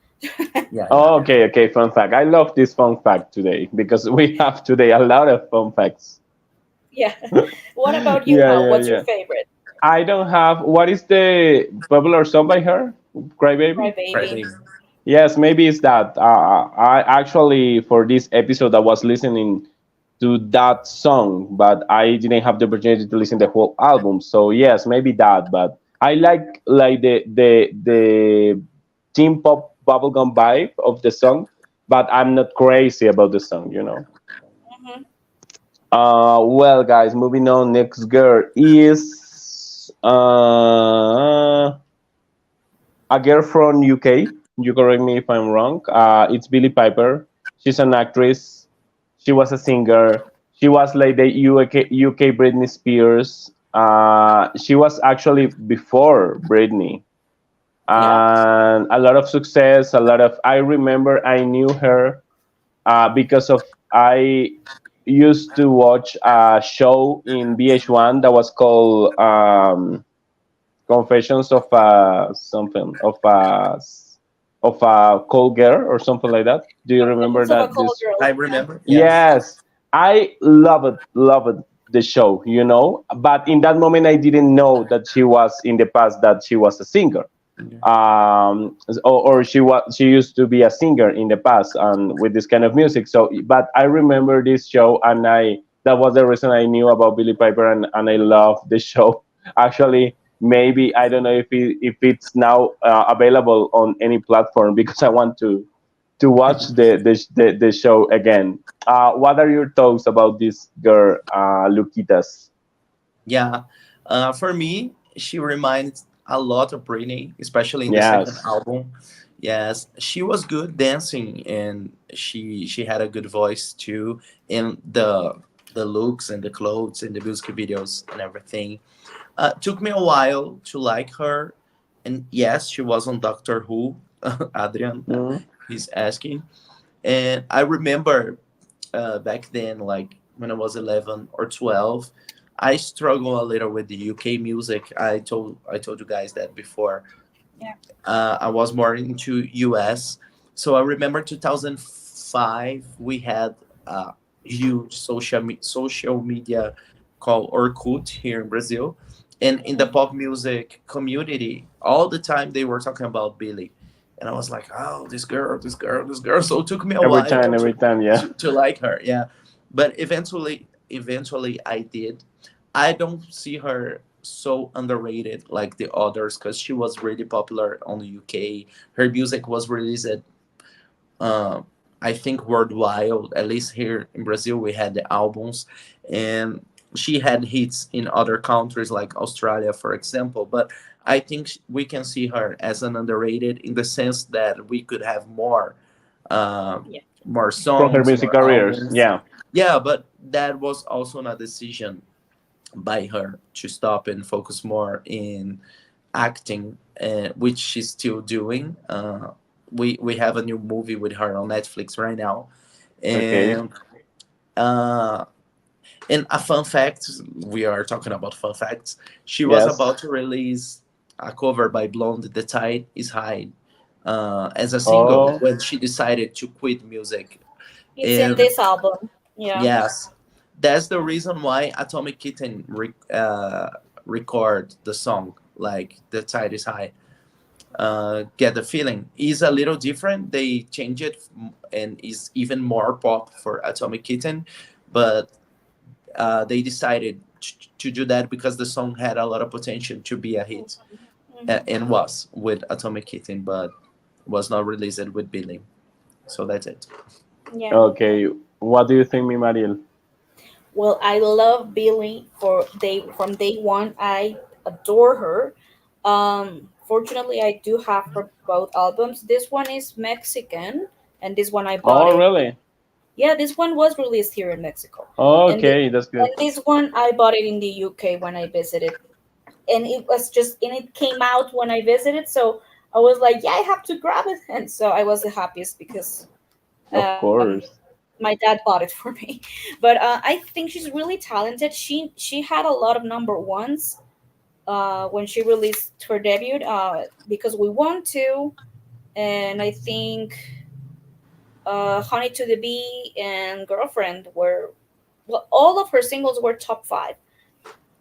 Yeah, yeah. Oh, okay, okay. Fun fact. I love this fun fact today because we have today a lot of fun facts. Yeah. What about you, Yeah, Mal? yeah, What's your yeah. favorite? I don't have. What is the popular song by her? Cry Cry Baby? Cry Baby. Baby. Yes, maybe it's that. I actually, for this episode, I was listening to that song, but I didn't have the opportunity to listen the whole album. So yes, maybe that. But I like the teen pop bubblegum vibe of the song, but I'm not crazy about the song. Hmm Well, guys, moving on. Next girl is a girl from UK. You correct me if I'm wrong. It's Billie Piper. She's an actress. She was a singer. She was like the UK Britney Spears. She was actually before Britney. Yeah. and a lot of success. A lot of I remember I knew her because of I used to watch a show in VH1 that was called Confessions of something of a cold girl or something like that. Do you remember Confessions of a that? Call This Girl. I Yeah. remember. Yes. Yes, I love it, the show, you know. But in that moment, I didn't know that she was in the past that she was a singer, Yeah. or she used to be a singer in the past and with this kind of music. So, but I remember this show, and I that was the reason I knew about Billie Piper, and I love the show. Actually, maybe I don't know if it's now available on any platform because I want to watch the show again. What are your thoughts about this girl, Luquitas? Yeah. For me, she reminds a lot of Britney, especially in the second Yes. album. Yes, she was good dancing, and she had a good voice too, and the looks and the clothes and the music videos and everything. Took me a while to like her, and yes, she was on Doctor Who. Adrian, Mhm. he's asking, and I remember back then, like when I was 11 or 12, I struggle a little with the UK music. I told you guys that before. Yeah. I was more into US. So I remember 2005 we had a huge social media called Orkut here in Brazil, and in the Mhm. pop music community, all the time they were talking about Billy, and I was like, oh, this girl, this girl, this girl. So it took me a while Every time, yeah. to like her, yeah. But eventually I did. I don't see her so underrated like the others because she was really popular on the UK. Her music was released, uh, I think, worldwide. At least here in Brazil, we had the albums, and she had hits in other countries like Australia, for example. But I think we can see her as an underrated in the sense that we could have uh, Yeah. more From her songs, music more careers, albums. yeah. Yeah, but that was also a decision by her to stop and focus more in acting, which she's still doing. We have a new movie with her on Netflix right now, Okay. and uh, and a fun fact: we are talking about fun facts. She was Yes. about to release a cover by Blonde, "The Tide Is High," as a single Oh, when she decided to quit music, It's in and this album. Yeah. yes, that's the reason why Atomic Kitten record the song like "The Tide Is High." Get the feeling is a little different. They change it and is even more pop for Atomic Kitten, but they decided to do that because the song had a lot of potential to be a hit, Mhm. and was with Atomic Kitten, but was not released with Billy. So that's it. Yeah. okay. What do you think, mi Mariel? Well, I love Billie for day from day one. I adore her. Fortunately, I do have her both albums. This one is Mexican, and this one I bought Oh, it. really? Yeah, this one was released here in Mexico, and Okay, that's good. this one I bought it in the UK when I visited, and it came out when I visited, so I was like, yeah, I have to grab it, and so I was the happiest because Of um, course. my dad bought it for me. But I think she's really talented. She had a lot of number ones when she released her debut. Because we want to, and I think Honey to the Bee and Girlfriend were, well, all of her singles were top five,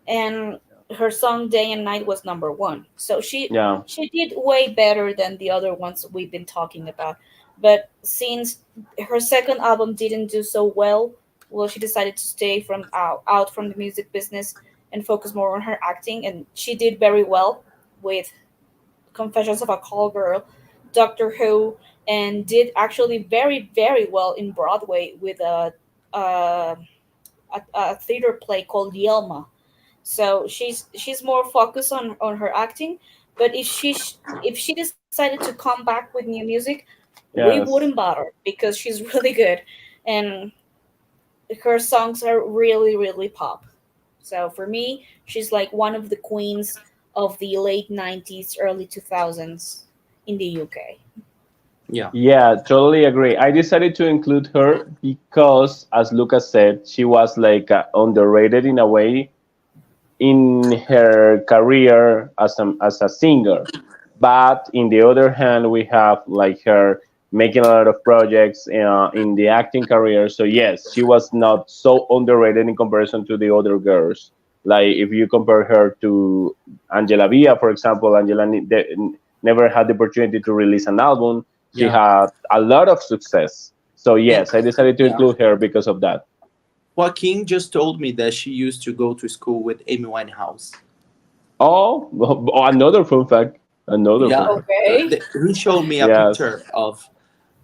and her song Day and Night was number one. So Yeah. she did way better than the other ones we've been talking about. But since her second album didn't do so well, well, she decided to stay from out from the music business and focus more on her acting, and she did very well with Confessions of a Call Girl, Doctor Who, and did actually very well in Broadway with a, a theater play called Yelma. So she's more focused on her acting. But if she decided to come back with new music, we wouldn't Yes. bother because she's really good, and her songs are really pop. So for me, she's like one of the queens of the late 90s, early 2000s in the UK. Yeah. Yeah, totally agree. I decided to include her because, as Lucas said, she was like underrated in a way in her career as a singer. But in the other hand, we have like her making a lot of projects in the acting career. So yes, she was not so underrated in comparison to the other girls. Like if you compare her to Angela Villa, for example, never had the opportunity to release an album. She Yeah. had a lot of success. So And yes, I decided to yeah. include her because of that. Joaquin just told me that she used to go to school with Amy Winehouse. Oh, another fun fact. Another fun Yeah. fact. Okay. He showed me a Yes. picture of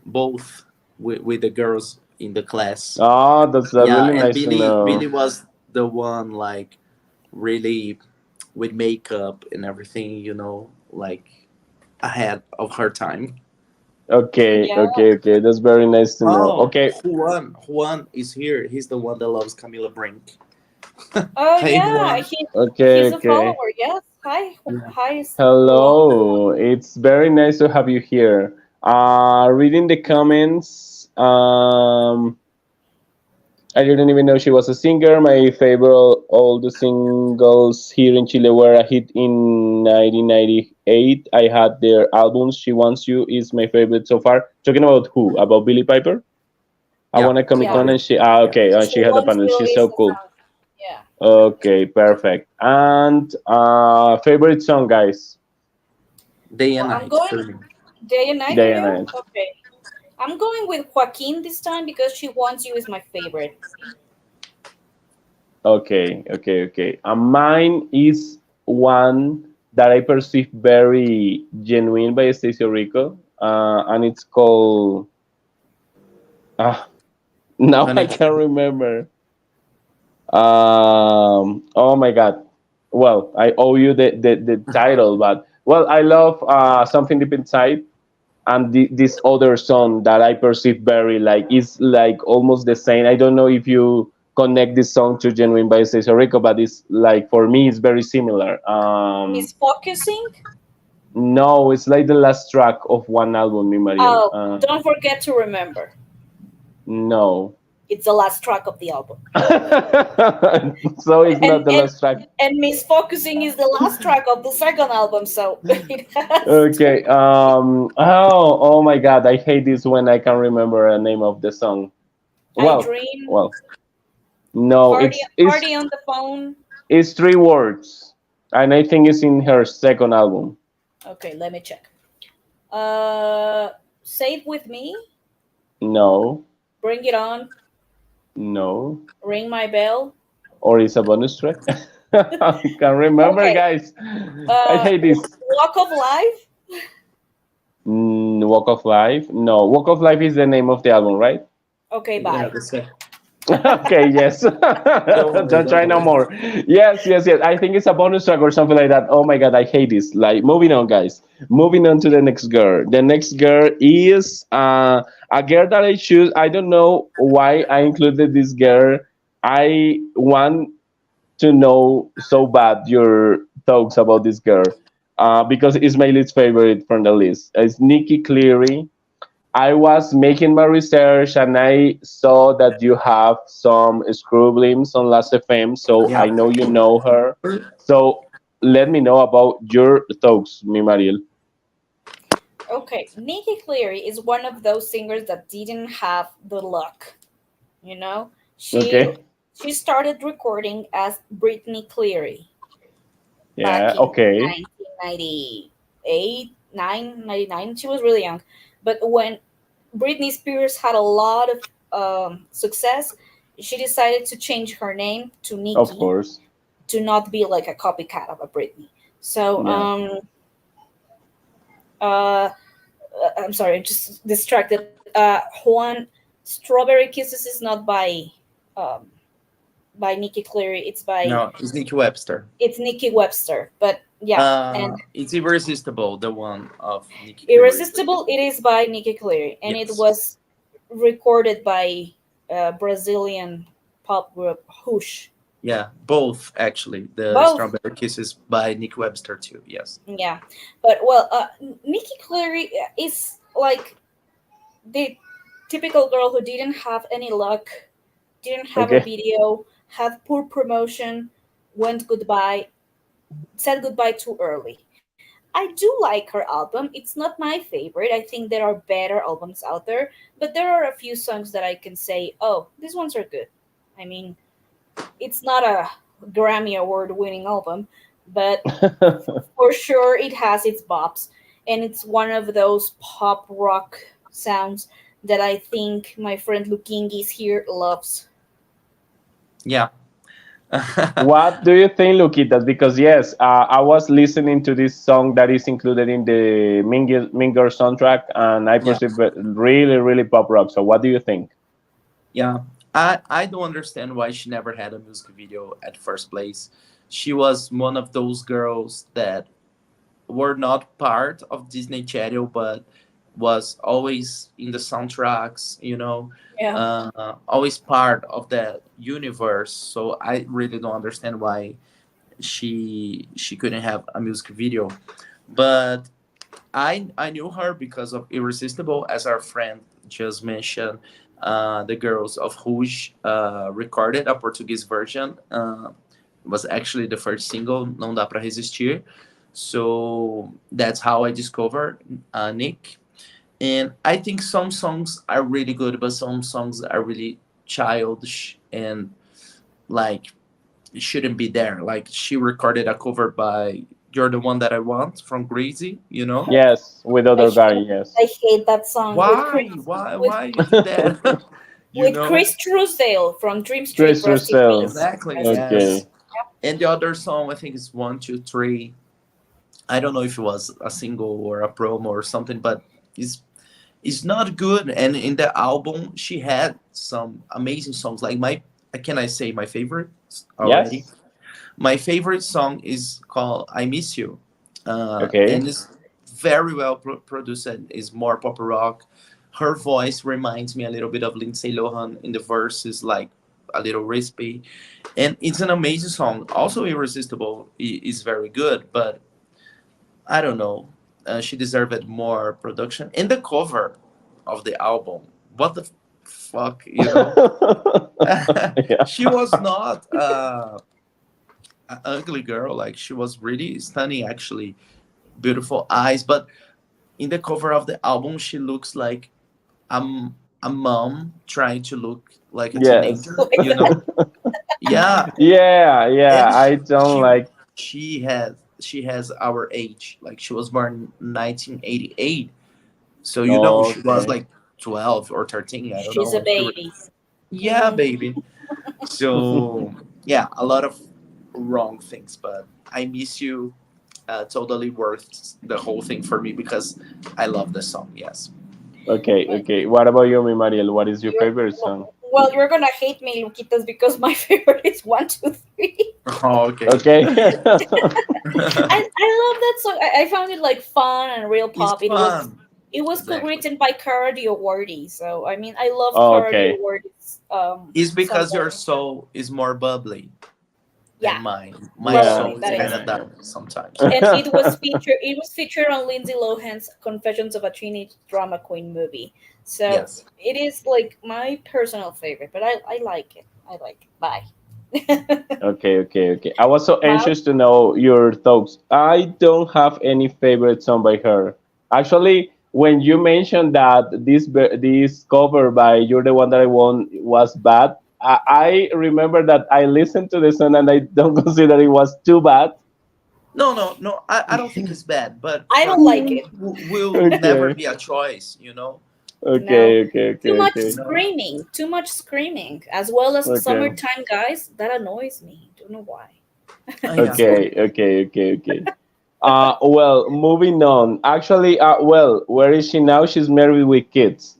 both with the girls in the class. Oh, that's Yeah, really and nice to Billy know. was the one like really with makeup and everything, like ahead of her time. Okay, Yeah. okay, okay. That's very nice to know. Oh, Okay, Juan is here. He's the one that loves Camila Brink. Oh Hey, yeah, Juan. okay, he's a okay. follower. Yes. Hi. Yeah. Hi, Juan. Hello. It's very nice to have you here. Reading the comments. I didn't even know she was a singer. My favorite all the singles here in Chile were a hit in 1998. I had their albums. She Wants You is my favorite so far. Talking about who? About Billie Piper? I Yeah, want a Comic Yeah. Con totally. and she Yeah. okay, She she had a wants panel. you She's is so the cool. song. Yeah. Okay, perfect. And favorite song, guys. Day and Well, I'm night going for me. day and night for Day and you. night. Okay. I'm going with Joaquin this time because She Wants You is my favorite. Okay, okay, okay. Mine is one that I perceive very genuine by Stacio Rico, and it's called. Ah, now I Honey. can't remember. Oh my God. Well, I owe you the title, but well, I love Something Deep Inside, and this other song that I perceive very like is like almost the same. I don't know if you connect this song to Genuine by Cesar Rico, but it's like for me it's very similar. Misfocusing. No, it's like the last track of one album, mi Mariel. Oh, don't forget to remember. No. It's the last track of the album. So it's And not the and last track. and Misfocusing is the last track of the second album, so it has to. Okay. Oh my God, I hate this when I can't remember a name of the song. I Well, dream. well, no, Party, party on the phone. it's three words, and I think it's in her second album. Okay, let me check. Uh, Save with me. No, Bring it on. no, Ring my bell. or it's a bonus track. I can't remember, Okay. guys. I hate this. Walk of Life. Walk of Life. No, Walk of Life is the name of the album, right? Okay, Yeah, bye. that's it. Okay, yes. Don't worry, Don't don't try no worry. more. Yes, yes, yes. I think it's a bonus track or something like that. Oh my God, I hate this. Like, moving on, guys. Moving on to the next girl. The next girl is a girl that I choose. I don't know why I included this girl. I want to know so bad your thoughts about this girl because it's my least favorite from the list. It's Nikki Cleary. I was making my research and I saw that you have some scribblings on Last FM, so I Yeah. know you know her. So let me know about your thoughts, mi Mariel. Okay, Nikki Cleary is one of those singers that didn't have the luck. You know, she Okay. she started recording as Brittany Cleary Yeah. back in Okay. 1998, 99. She was really young, but when Britney Spears had a lot of success, she decided to change her name to Of Nikki course. to not be like a copycat of a Britney. So, Yeah. I'm sorry, I'm just distracted. Juan, Strawberry Kisses is not um, by Nikki Cleary. No, it's Nicky Webster. It's Nikki Webster. But yeah, and It's Irresistible, the one of Nicky Cleary. Irresistible, it is by Nikki Cleary, and it Yes. was recorded by Brazilian pop group Hush. Yeah, both actually. The Both. Strawberry Kisses by Nick Webster too. Yes. Yeah, but well, Nikki Clary is like the typical girl who didn't have any luck, didn't have a Okay. video, had poor promotion, went goodbye, said goodbye too early. I do like her album. It's not my favorite. I think there are better albums out there, but there are a few songs that I can say, oh, these ones are good. I mean, it's not a Grammy Award winning album, but for sure it has its bops. And it's one of those pop rock sounds that I think my friend Lukingis here loves. Yeah. What do you think, Luquitas? Because yes, I was listening to this song that is included in the Minger soundtrack, and I Yeah. perceive it really, really pop rock. So, what do you think? Yeah, I don't understand why she never had a music video at first place. She was one of those girls that were not part of Disney Channel, but was always in the soundtracks, Yeah. always part of that universe. So I really don't understand why she couldn't have a music video. But I knew her because of Irresistible, as our friend just mentioned. The Girls of Rouge recorded a Portuguese version. Was actually the first single, Não Dá Pra Resistir. So that's how I discovered Nick. And I think some songs are really good, but some songs are really childish and like it shouldn't be there. Like she recorded a cover by "You're the One That I Want" from Greasy. Yes, with I other guy. hate, Yes. I hate that song Why? with Why you did that? you with know Chris Truesdale from Dream Street. Trace Rest in yourself. peace. exactly. Rest in peace. Okay. Yes. And the other song I think is "One Two Three." I don't know if it was a single or a promo or something, but it's not good. And in the album, she had some amazing songs. Like can I say my favorite already? Yes. My favorite song is called "I Miss You," Okay. and it's very well produced. It's more pop rock. Her voice reminds me a little bit of Lindsay Lohan in the verses, like a little wispy, and it's an amazing song. Also, "Irresistible" is very good, but I don't know. She deserved more production. And the cover of the album, what the fuck, Yeah. she was not an ugly girl. Like she was really stunning, actually, beautiful eyes. But in the cover of the album, she looks like a, a mom trying to look like a Yes. teenager. Like that. Yeah, Yeah. Yeah. and I don't she like. she has our age. Like she was born 1988, so she was Okay. like 12 or 13. I don't know She's a when she baby. yeah, Hmm. baby. So yeah, a lot of wrong things, but I Miss You totally worth the whole thing for me because I love the song. Yes. Okay. Okay. What about you, mi Mariel? What is your You're favorite song? well, you're gonna hate me, Luquitas, because my favorite is 1, 2, 3. Oh, okay. Okay. I love that song. I found it like fun and real It's pop. fun. It was Exactly. co-written by Cara Dioguardi, so I mean I love Cara Okay. Dioguardi's It's because your songwriting. soul is more bubbly than Yeah, mine. My Yeah. probably soul is that kind is of true. dark sometimes. And it was featured on Lindsay Lohan's Confessions of a Teenage Drama Queen movie. So Yes. it is like my personal favorite, but I like it. I like it. Bye. Okay, okay, okay. I was so Wow. anxious to know your thoughts. I don't have any favorite song by her. Actually, when you mentioned that this cover by "You're the One That I Want" was bad, I remember that I listened to the song and I don't consider it was too bad. No, no, no. I don't think it's bad, but I for don't like me, it. will never Okay, be a choice. No. okay, okay, Too okay, much okay, You know. screaming. Too much screaming. As well as okay, Summertime Guys. That annoys me. Don't know why. Yeah. okay, okay, okay, okay. Well, moving on. Actually, well, where is she now? She's married with kids.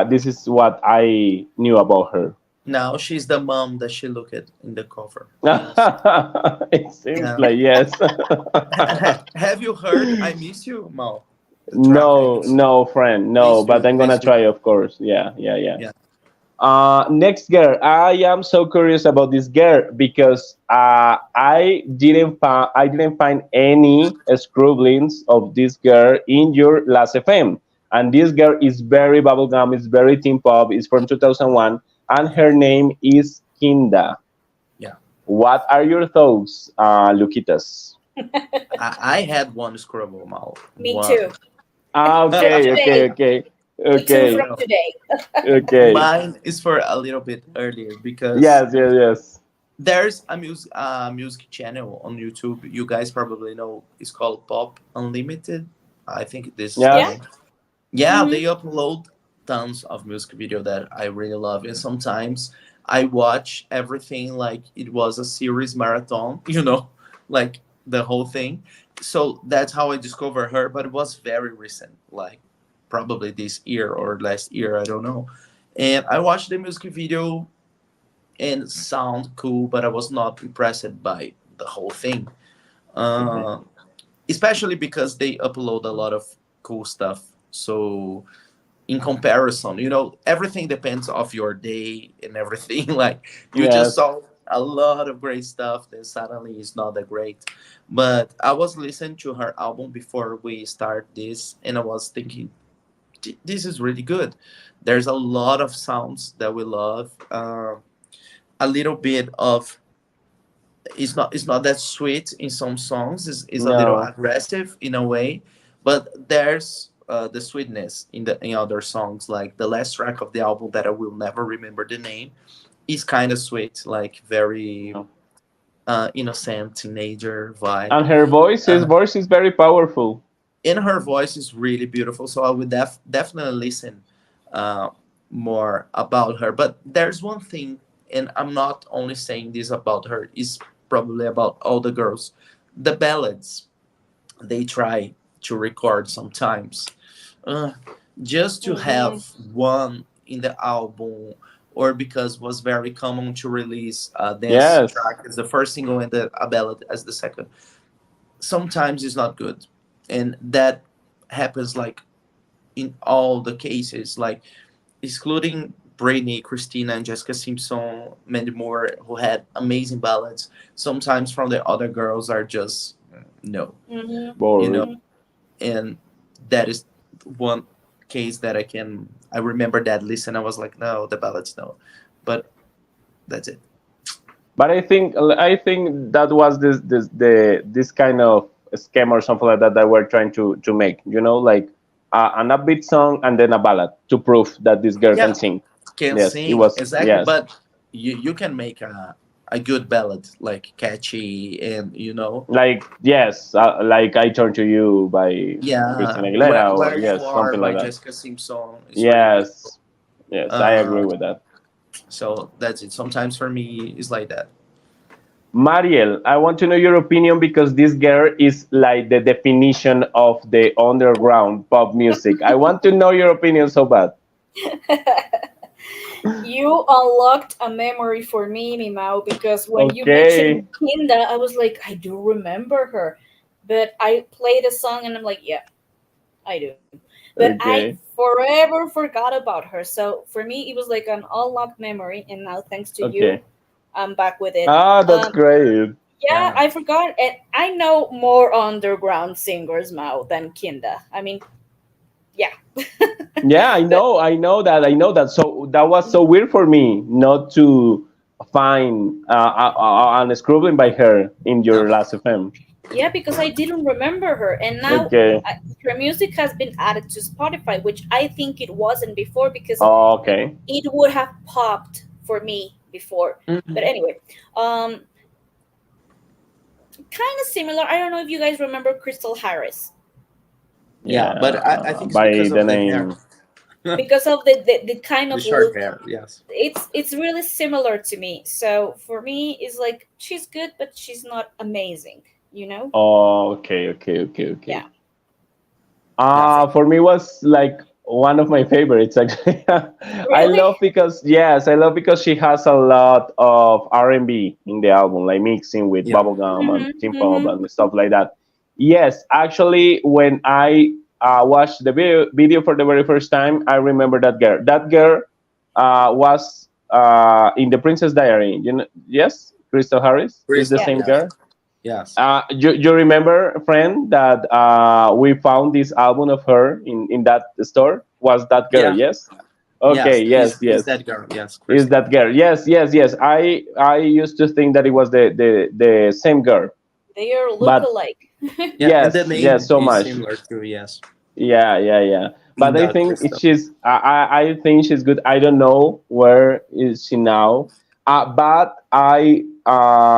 This is what I knew about her. Now she's the mom that she looked at in the cover. Yes. It seems Yeah. like yes. Have you heard "I Miss You," Mo? The track "I No, Miss You." no, friend, no. Please But do. I'm gonna Please try, do. of course. Yeah, yeah, yeah. Yeah. Next girl, I am so curious about this girl because I didn't find any scribblings of this girl in your last FM, and this girl is very bubblegum, is very teen pop, is from 2001, and her name is Kinda. Yeah, What are your thoughts, Luquitas? I had one Scrabble mouth. Me One. too. From Okay, today. okay, okay, Me too okay, from today. okay. Mine is for a little bit earlier because Yes, yes, yes. there's a music channel on YouTube. You guys probably know. It's called Pop Unlimited. I think this is the Yeah. Yes. name. Yeah, Hmm. they upload tons of music video that I really love, and sometimes I watch everything like it was a series marathon. Like the whole thing. So that's how I discovered her. But it was very recent, like probably this year or last year. I don't know. And I watched the music video and sound cool, but I was not impressed by the whole thing. Mhm. Uh, Especially because they upload a lot of cool stuff. So in comparison, everything depends of your day and everything. Like you just Yes. saw a lot of great stuff, then suddenly it's not that great. But I was listening to her album before we start this, and I was thinking, This is really good." There's a lot of sounds that we love. A little bit of it's not that sweet in some songs. It's a little No. aggressive in a way, but there's the sweetness in other songs. Like the last track of the album that I will never remember the name is kind of sweet, like very innocent teenager vibe. And her Uh, voice is very powerful. and her voice is really beautiful, so I would definitely listen uh, more about her. But there's one thing, and I'm not only saying this about her, is probably about all the girls. The ballads they try to record sometimes, uh, just to Hmm. have one in the album, or because was very common to release a dance Yes. track as the first single and a ballad as the second. Sometimes it's not good, and that happens like in all the cases, like excluding Britney, Christina, and Jessica Simpson, Mandy Moore, who had amazing ballads. Sometimes from the other girls are just no, Hmm. you know, Boring. Hmm. and that is one case that I remember that listen. I was like, no, the ballads no, but that's it. But I think that was this kind of scheme or something like that we're trying to make. Like an upbeat song and then a ballad to prove that this girl can Yeah, sing. can Yes, it sing was. exactly, Yes, but you can make a good ballad like catchy and yes, like I Turn to You by yeah, Christina Aguilera, or where you yes, are something like by that. Jessica Simpson is really beautiful. Yes, yes, I agree uh with that. so that's it. Sometimes for me it's like that. Mariel, I want to know your opinion because this girl is like the definition of the underground pop music. I want to know your opinion so bad. You unlocked a memory for me, Mimao, because when you mentioned Okay, Kinda, I was like, I do remember her. But I played a song and I'm like, yeah, I do. But I okay, forever forgot about her. So for me, it was like an unlocked memory. And now, thanks to you, okay. I'm back with it. Ah, that's Um, great. yeah, Yeah, I forgot. And I know more underground singers, Mao, than Kinda. I mean, yeah. Yeah, But I know that. So that was so weird for me not to find an scribbling by her in yeah. your last FM. yeah, because I didn't remember her, and now Okay, her music has been added to Spotify, which I think it wasn't before because okay, it would have popped for me before. But Mhm. anyway, um, kind of similar. I don't know if you guys remember Crystal Harris Yeah, but I yeah, think it's by because the of the hair. name. because of the kind The of short look. hair, yes. It's really similar to me. So for me, it's like she's good, but she's not amazing. You know? Oh, okay, okay, okay, Yeah. okay. Yeah, For me was like one of my favorites actually. Really? I love because she has a lot of R&B in the album, like mixing with yeah. bubblegum and Mm-hmm. synth pop Mm-hmm. and stuff like that. Yes, actually, when I watched the video for the very first time, I remember that girl. That girl was in the Princess Diary. You know, yes, Crystal Harris is the Crystal, Yeah. same yes, girl. yes, You remember, friend, that we found this album of her in that store? Was that girl? yeah, Yes. yes. Okay. Yes. Is Yes. that girl? Yes, Is Crystal. that girl? Yes. Yes. Yes. I used to think that it was the same girl, They are but look-alike. Yeah, and the yes. Yes. name So is much. similar too. Yes, Yeah. Yeah. Yeah. But I Linda think Crystal. she's. I think she's good. I don't know where is she now. But I,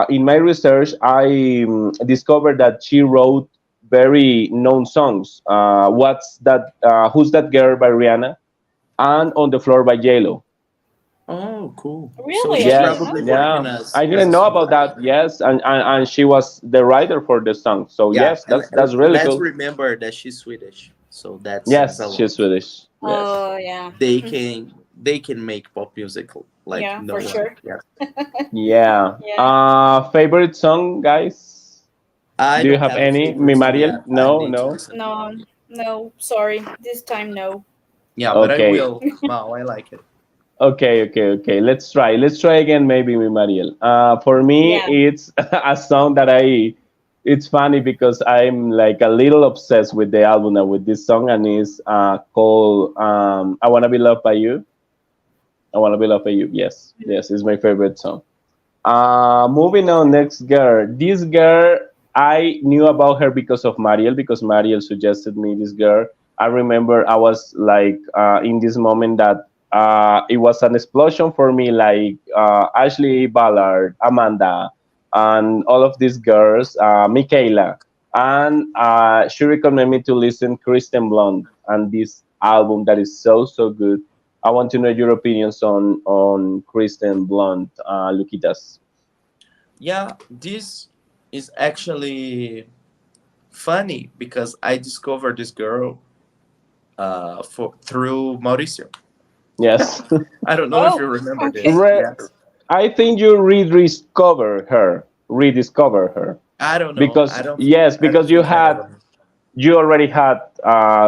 in my research, I discovered that she wrote very known songs. What's that? Who's that girl by Rihanna? And On the Floor by JLo. Oh, cool. So Really, I she's didn't Yes, know probably that. working yeah. I as didn't a know about songwriter. that. Yes, and she was the writer for the song. So Yeah, yes, and that's really let's cool. remember that she's Swedish, so that says a Yes, lot. she's Swedish. Yes. Oh yeah. They can make pop music like Yeah, no for one. sure. Yeah, Yeah. Yeah. Favorite song, guys? I Do you don't have have a any? Mi favorite song Mariel? yet. I No, need to no. listen to more. No, no, sorry. This time, no. Yeah, but I Okay. will. Wow, I like it. Okay. Let's try. Let's try again, maybe with Mariel. For me, Yeah. it's a song that I. It's funny because I'm like a little obsessed with the album and with this song, and it's called "I Wanna Be Loved by You." I Wanna Be Loved by You. Yes, yes, it's my favorite song. Moving on, next girl. This girl, I knew about her because of Mariel, because Mariel suggested me this girl. I remember I was like in this moment that it was an explosion for me, like Ashley Ballard, Amanda, and all of these girls, Michaela. And she recommended me to listen Kristen Blonde and this album that is so good. I want to know your opinions on Kristen Blonde, Luquitas. Yeah, this is actually funny because I discovered this girl for through Mauricio. Yes. I don't know if you Oh, remember okay. this. Re- Yes. I think you rediscover her, I don't know. because yes, I don't because think I ever. you already had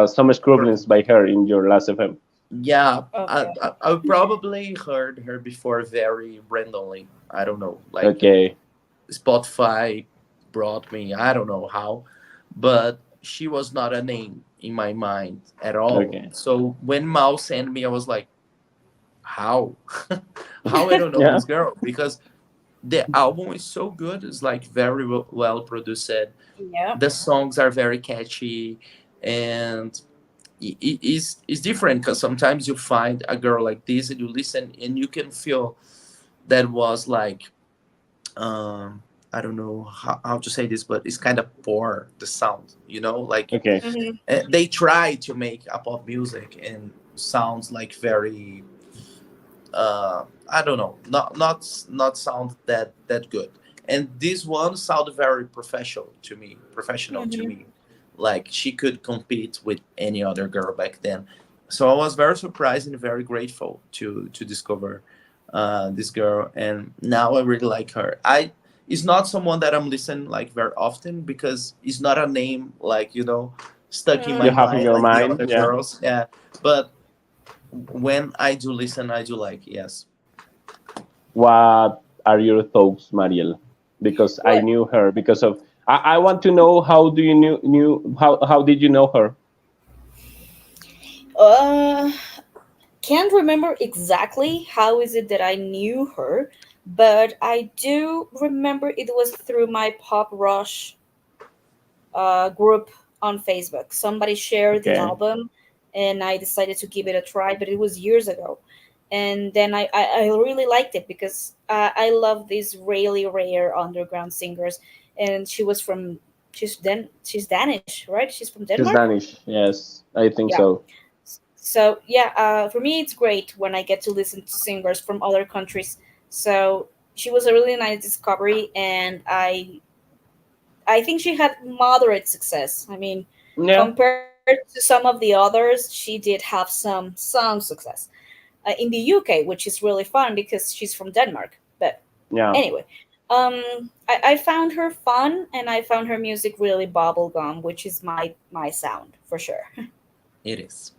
some Heard. scribblings by her in your last FM. Yeah, Okay. I probably heard her before very randomly. I don't know. Like Okay, Spotify brought me. I don't know how, but she was not a name in my mind at all. okay, So when Mao sent me, I was like, how? How I don't know yeah, this girl? Because the album is so good. It's like very well produced. Yeah. The songs are very catchy, and it's different because sometimes you find a girl like this and you listen and you can feel that was like I don't know how to say this, but it's kind of poor the sound, like okay, Hmm. they try to make a pop music and sounds like very I don't know, not sound that good. And this one sounded very professional to Hmm. me. Like she could compete with any other girl back then. So I was very surprised and very grateful to discover this girl, and now I really like her. I It's not someone that I'm listening like very often because it's not a name like stuck in you my Hmm. have in mind your like the mind, other yeah. girls. Yeah, but when I do listen, I do like, yes. What are your thoughts, Mariel? Because I Well, knew her because of. I want to know how do you knew how did you know her? uh, can't remember exactly how is it that I knew her, but I do remember it was through my Pop Rush group on Facebook. Somebody shared the Okay. album, and I decided to give it a try, but it was years ago. And then I really liked it because I love these really rare underground singers. And she's Danish, right? She's from She's Denmark. Danish. Yes, I think Yeah. so. So yeah, for me it's great when I get to listen to singers from other countries. So she was a really nice discovery, and I think she had moderate success. I mean, Yeah. compared to some of the others, she did have some success in the UK, which is really fun because she's from Denmark. But Yeah. anyway, I found her fun, and I found her music really bubblegum, which is my sound for sure. It is.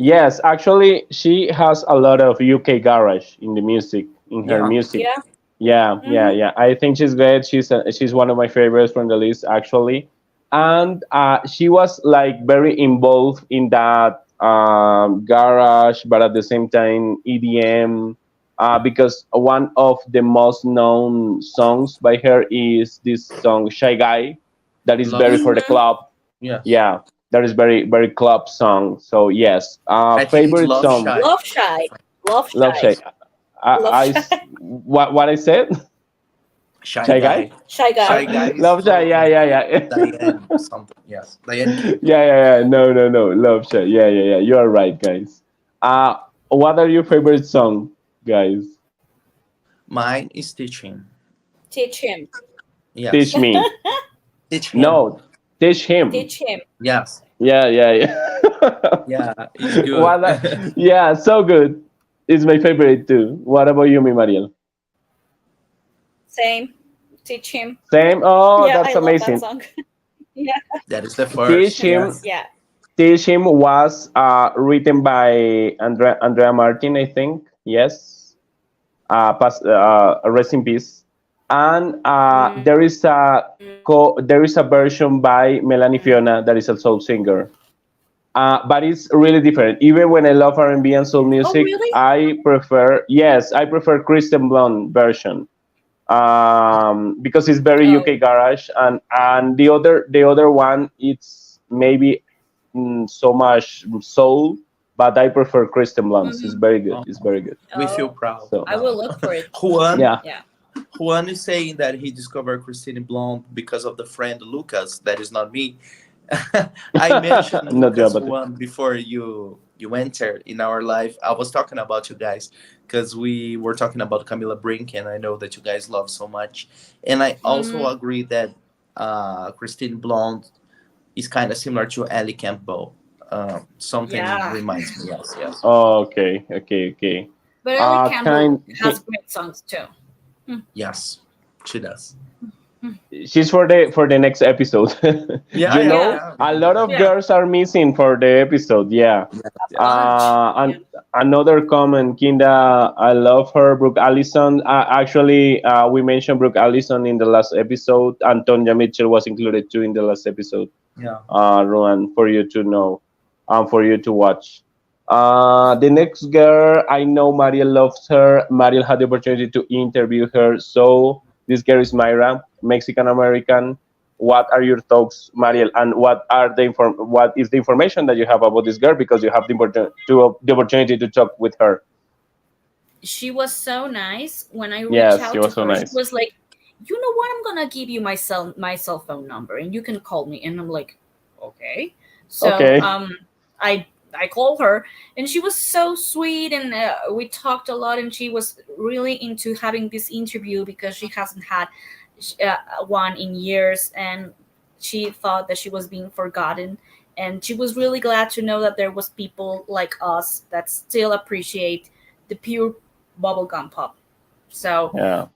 Yes, actually, she has a lot of UK garage in the music, in her Yeah. music. Yeah. Yeah, yeah, Hmm. yeah. I think she's great. She's one of my favorites from the list actually, and she was like very involved in that garage, but at the same time EDM. Because one of the most known songs by her is this song "Shy Guy," that is Love very for the Shack. Hmm. club. Yes. Yeah, that is very club song. So yes, I think it's favorite Love song, Shack. Love Shy. Love Love Shy. Shy. Love Shy. What I said, Shy Shy Guy. Guy. Shy Guy. Shy Guy is Love Shy. Yeah, from yeah, yeah. Diane something. Yes. Diane Keaton. Yeah, yeah, yeah. No, no, no. Love Shy. Yeah, yeah, yeah. You are right, guys. Uh, what are your favorite song, guys? Mine is Teaching. Teach him. Teach Yes. me. Teach him. No, teach him. Teach him. Yes. Yeah, yeah, yeah. Yeah, it's good. what? Yeah, so good. It's my favorite too. What about you, mi Mariel? Same. Teach him. Same. Oh, Yeah, that's I love that amazing. song. Yeah. That is the Teach first. him. Yes. Yeah. Teach him was written by Andrea Martin, I think. Yes. Rest in peace. And Mm. there is a version by Melanie Fiona that is a soul singer. But it's really different. Even when I love R&B and B and soul Oh, music, really? I prefer Kristen Blond version because it's very Oh. UK garage, and the other one it's maybe so much soul, but I prefer Kristen Blond's. It's Hmm. very good. Oh, It's very good. we feel Oh, proud So I will now. look for it. Juan yeah, Yeah. Juan is saying that he discovered Christine Blonde because of the friend Lucas. That is not me. I mentioned not you, Lucas but Juan before you entered in our life. I was talking about you guys because we were talking about Camila Brink, and I know that you guys love so much. And I also Hmm. agree that Christine Blonde is kind of similar to Ellie Campbell. Something Yeah. reminds me. Yes, yes, oh, okay, okay, okay. But Ellie Campbell Kind. has great songs too. Hmm. yes. She does. She's for the next episode. Yeah, you yeah, Yeah. know, yeah. a lot of Yeah. girls are missing for the episode. Yeah. A bunch. Yeah. And another comment, Kinda, I love her. Brooke Allison. Actually, we mentioned Brooke Allison in the last episode. And Tonya Mitchell was included too in the last episode. Yeah. Rowan, for you to know, for you to watch. The next girl, I know Mariel loves her. Mariel had the opportunity to interview her. So this girl is Myra, Mexican American. What are your thoughts, Mariel, and what is the information that you have about this girl because you have the opportunity to talk with her? She was so nice. When I reached Yes, she out to was so her, she nice. was like, "You know what? I'm gonna give you my cell phone number, and you can call me." And I'm like, "Okay." So Okay. I called her, and she was so sweet, and we talked a lot, and she was really into having this interview because she hasn't had one in years, and she thought that she was being forgotten, and she was really glad to know that there was people like us that still appreciate the pure bubblegum pop. So Yeah.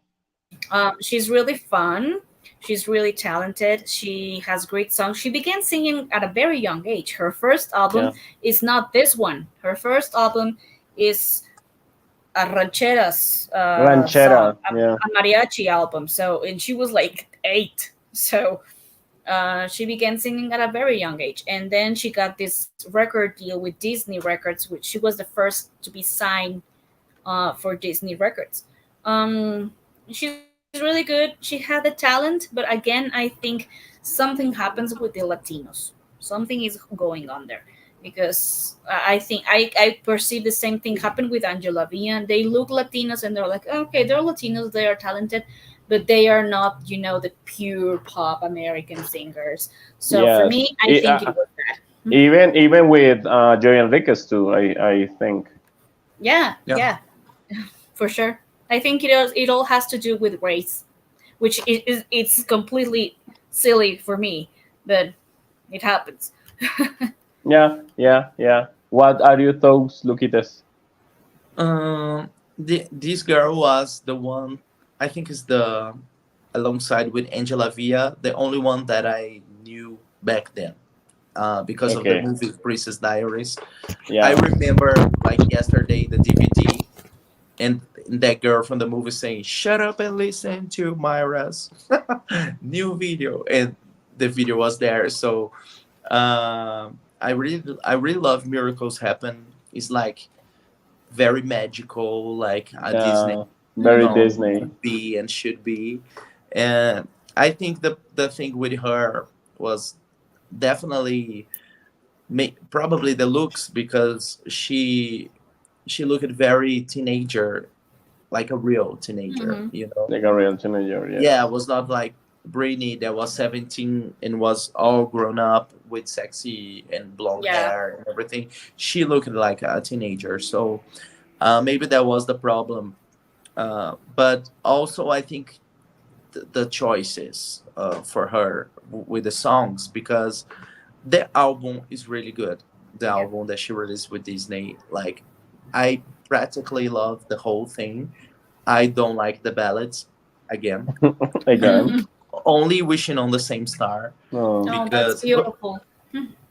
she's really fun. She's really talented. She has great songs. She began singing at a very young age. Her first album Yeah. is not this one. Her first album is a rancheras song, Ranchera. Yeah. a mariachi album. So, and she was like 8. So she began singing at a very young age, and then she got this record deal with Disney Records, which she was the first to be signed for Disney Records. She's really good. She had the talent, but again, I think something happens with the Latinos. Something is going on there because I think I perceive the same thing happened with Angela Villa. They look Latinos and they're like, okay, they're Latinos, they are talented, but they are not, the pure pop American singers. So for Yes. me, I think it was that. Even with Joey Enriquez too. I think. Yeah, Yeah. yeah, for sure. I think it all has to do with race, which it's completely silly for me, but it happens. Yeah. Yeah. Yeah. What are your thoughts, Luquitas? This girl was the one. I think is the alongside with Angela Villa, the only one that I knew back then. because of the Okay. movie Princess Diaries. I Yeah. remember like yesterday the DVD and that girl from the movie saying, "Shut up and listen to Myra's new video," and the video was there. So I really love Miracles Happen. It's like very magical, like a Disney Very Mhm. song Disney. could be and should be. And I think the thing with her was definitely probably the looks because she looked very teenager, like a real teenager, Mhm. you know. Like a real teenager. Yeah, Yes. it was not like Britney that was 17 and was all grown up with sexy and blonde Yeah. hair and everything. She looked like a teenager, so maybe that was the problem. But also, I think the choices for her with the songs, because the album is really good. The Yeah. album that she released with Disney, like I practically love the whole thing. I don't like the ballads again. Again. Only wishing on the same star Oh, Oh, that's because, but beautiful.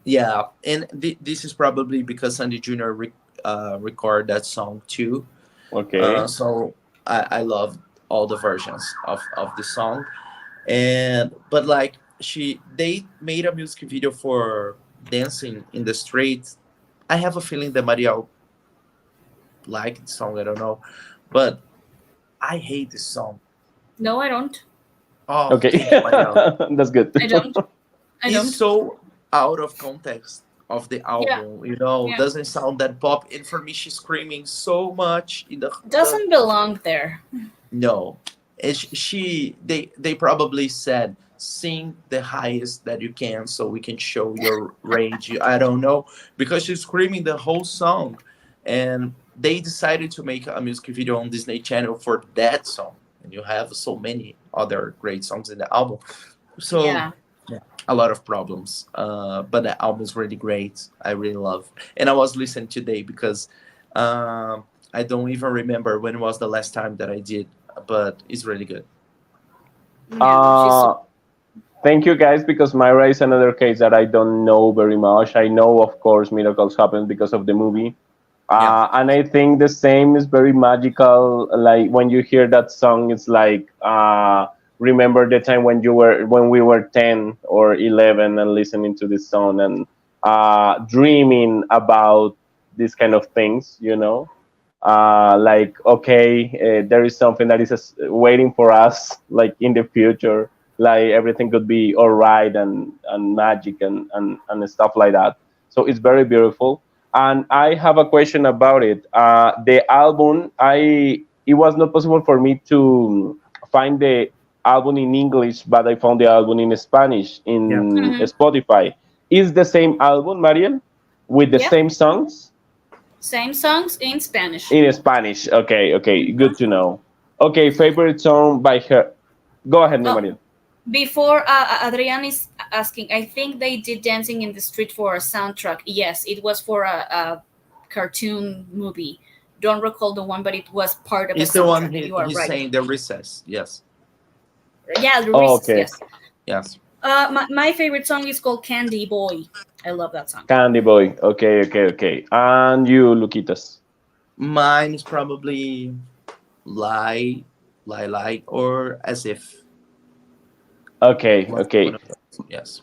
yeah, and this is probably because Sandy Jr. Record that song too. okay. So I love all the versions of the song, and but like they made a music video for Dancing in the Street. I have a feeling that Maria liked the song. I don't know, but I hate this song. No, I don't. Oh, Okay. thank you, Maria. That's good. I don't. I It's don't. so out of context of the Yeah. album, you know, Yeah. doesn't sound that pop. And for me, she's screaming so much in the Doesn't belong there. no. And they probably said sing the highest that you can so we can show your range. I don't know, because she's screaming the whole song, and they decided to make a music video on Disney Channel for that song. And you have so many other great songs in the album. So Yeah. a lot of problems. But the album is really great. I really love, and I was listening today because I don't even remember when was the last time that I did, but it's really good. Yeah. She's Uh, Thank you, guys, because Myra is another case that I don't know very much. I know, of course, miracles happen because of the movie. Yeah, And I think the same is very magical. Like when you hear that song, it's like remember the time when we were 10 or 11 and listening to this song and dreaming about these kind of things. Like okay, there is something that is waiting for us, like in the future. Like everything could be all right and magic and stuff like that. So it's very beautiful. And I have a question about it. The album, it was not possible for me to find the album in English, but I found the album in Spanish yeah. in Mhm. Spotify. Is the same album, Mariel, with the Yeah. same songs Same songs in Spanish. in Spanish? Okay, okay, Mhm. good to know. Okay, favorite song by her. Go ahead, Oh, Mariel. before Adrian is asking, I think they did Dancing in the Street for a soundtrack. Yes, it was for a cartoon movie. Don't recall the one, but it was part of a It's the one soundtrack. You are he's right. saying the recess. Yes, Yeah, the Oh, Reese's. okay, Yes. yes. My favorite song is called Candy Boy. I love that song. Candy Boy. Okay, okay, okay. And you, Luquitas. Mine is probably lie, lie, or as if. Okay, One okay. of those. Yes.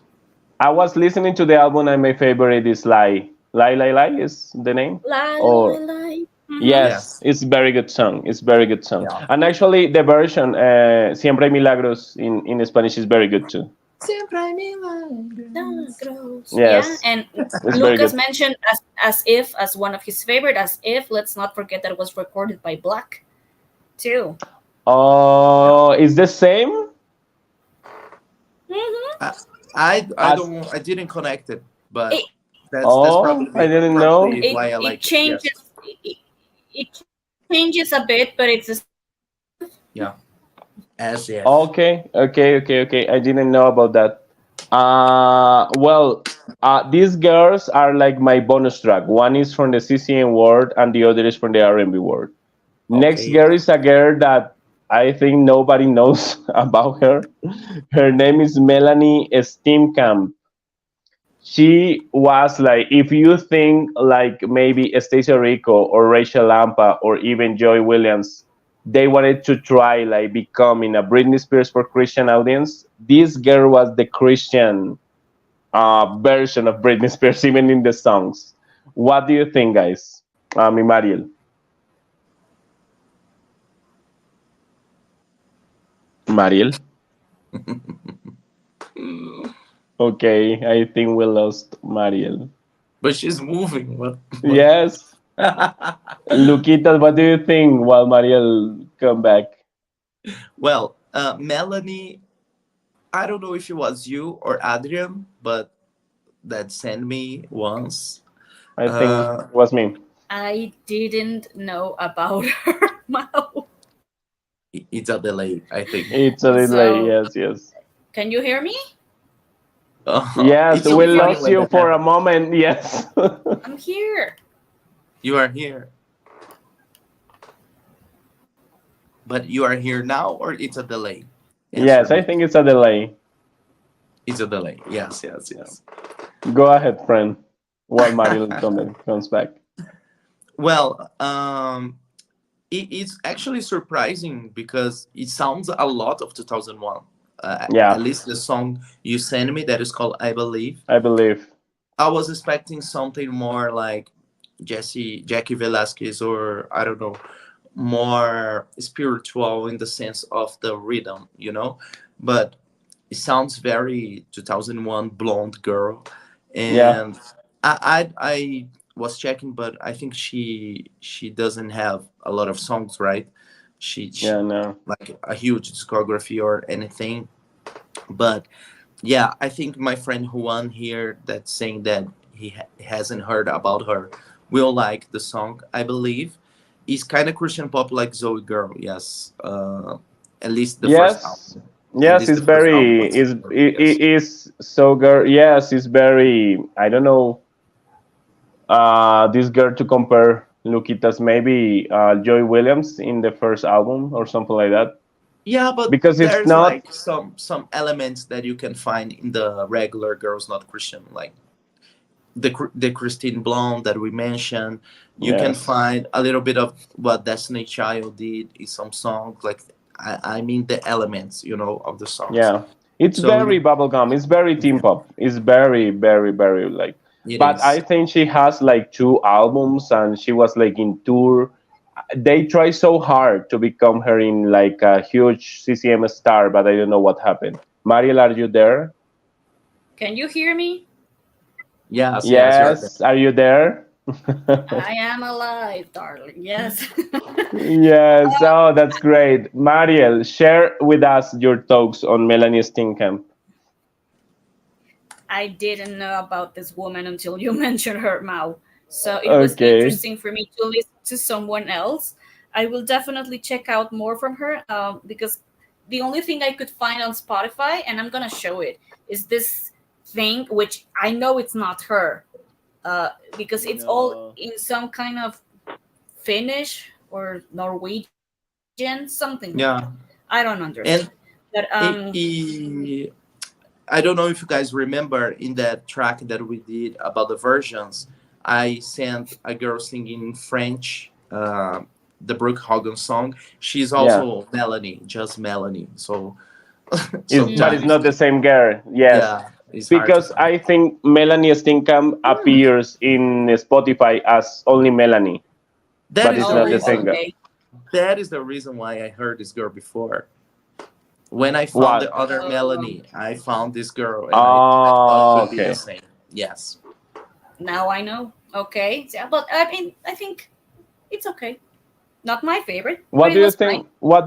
I was listening to the album and my favorite is Lie. Lie is the name? Lie, lie, Or lie. Mm-hmm. yes, Yes. it's very good song. It's very good song. Yeah. And actually the version Siempre hay Milagros in Spanish is very good too. Siempre hay milagros. Gross. Yeah, Yes, and it's very Lucas good. mentioned as if as one of his favorite. As if, let's not forget that it was recorded by Black, too. Oh, it's the same Mm-hmm. I as don't I didn't connect it, but It, that's oh, I didn't know. probably why I it like it. Yes. changes. It changes a bit, but it's the Yeah. As if. Okay, okay, okay, okay. I didn't know about that. Well, these girls are like my bonus track. One is from the CCM world, and the other is from the R&B world. Next Okay. girl is a girl that I think nobody knows about her. Her name is Melanie Steenkamp. she was like, if you think like maybe Stacey Rico or Rachel Lampa or even Joy Williams, they wanted to try like becoming a Britney Spears for Christian audience. This girl was the Christian version of Britney Spears, even in the songs. What do you think, guys? Mariel. Mariel. Okay, I think we lost Mariel. But she's moving. What? Yes. Luquita, what do you think while Mariel come back? Well, Melanie, I don't know if it was you or Adrian, but that sent me once. I think it was me. I didn't know about her. Wow. It's a delay, I think. It's a delay. So- Yes, yes. Can you hear me? Yes, It's so we funny lost when you that for a happens. moment. Yes. I'm here. You are here. But you are here now, or it's a delay? Yes, Answer I me. think it's a delay. It's a delay. Yes, yes, yes. Go ahead, friend, while Mariel comes back. Well, it's actually surprising because it sounds a lot of 2001. Yeah. At least the song you sent me that is called "I Believe." I believe. I was expecting something more like Jackie Velasquez, or I don't know, more spiritual in the sense of the rhythm, you know. But it sounds very 2001 blonde girl, Yeah. and I was checking, but I think she doesn't have a lot of songs, right? She Yeah, no. like a huge discography or anything, but yeah, I think my friend Juan here that's saying that he hasn't heard about her will like the song. I believe is kind of Christian pop like Zoe Girl. Yes, at least the first Yes. album. At Yes, least it's the first album very was is very, yes. it is so girl. Yes, it's very. I don't know. This girl to compare Luquitas maybe Joy Williams in the first album or something like that Yeah, but because it's there's not. like some elements that you can find in the regular Girls Not Christian, like the Christine Blonde that we mentioned. You can Yes. find a little bit of what Destiny Child did in some songs. Like I mean the elements, you know, of the songs. Yeah, it's So very bubblegum. It's very teen pop. It's very, very, very like. it But I is. think she has like two albums, and she was like in tour. They try so hard to become her in like a huge CCM star, but I don't know what happened. Mariel, are you there? Can you hear me? Yes, yes, you're there. Yes, are you there? I am alive, darling. Yes. Yes. Oh, that's great. Mariel, share with us your thoughts on Melanie Steenkamp. I didn't know about this woman until you mentioned her, Mao. So it was Okay. interesting for me to listen to someone else. I will definitely check out more from her because the only thing I could find on Spotify, and I'm gonna show it, is this thing which I know it's not her because it's all No. in some kind of Finnish or Norwegian, something like that. Yeah, I don't understand. and But I don't know if you guys remember in that track that we did about the versions. I sent a girl singing in French, the Brooke Hogan song. She's Yeah. also Melanie, just Melanie. So But it's sometimes, not the same girl. Yes. yeah, it's hard to Because find. I think Melanie Steenkamp appears in Spotify as only Melanie, That but is it's the not the oh, same reason. girl. okay. That is the reason why I heard this girl before. When I found the What? other Oh, Melanie, I found this girl, and I thought Oh, could be the okay. same. Yes. now I know. Okay, yeah, but I mean, I think it's okay. Not my favorite, but What it do you was fine. think? What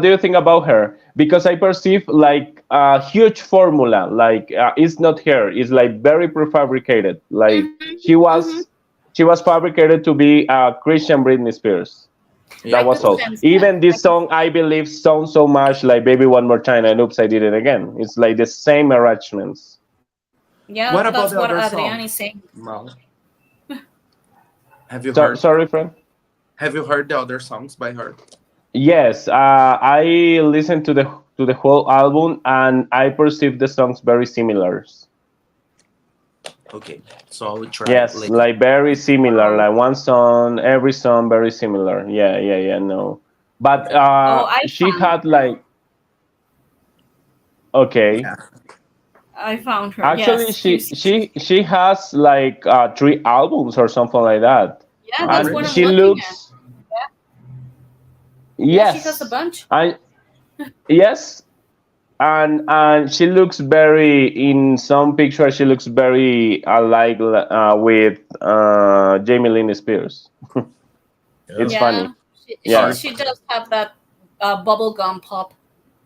do you think about her? Because I perceive like a huge formula. Like it's not her. It's like very prefabricated. Like Hmm. she Hmm. was, she was fabricated to be a Christian Britney Spears. I That Yeah. was could all. sense that. Even I this could. song, I believe, sounds so much like "Baby One More Time" and "Oops, I Did It Again." It's like the same arrangements. Yeah, What about that's the what other Adrian song? is saying. No. Have you So, heard? sorry, friend. Have you heard the other songs by her? Yes, I listened to the whole album, and I perceive the songs very similar. Okay, so I will try Yes, later. like very similar. Oh, Like one song, every song very similar. Yeah, yeah, yeah. No, but Okay. oh, I she found had her. like okay. Yeah. I found her. Actually, Yes, she she's. she she has like 3 albums or something like that, Yeah, Oh, that's and what really? I'm she looking at. looks Yeah, she has a yes, bunch. and yes, and she looks very in some pictures. She looks very alike with Jamie Lynn Spears. It's Oh, funny. Yeah, she Yeah. sorry. she does have that bubblegum pop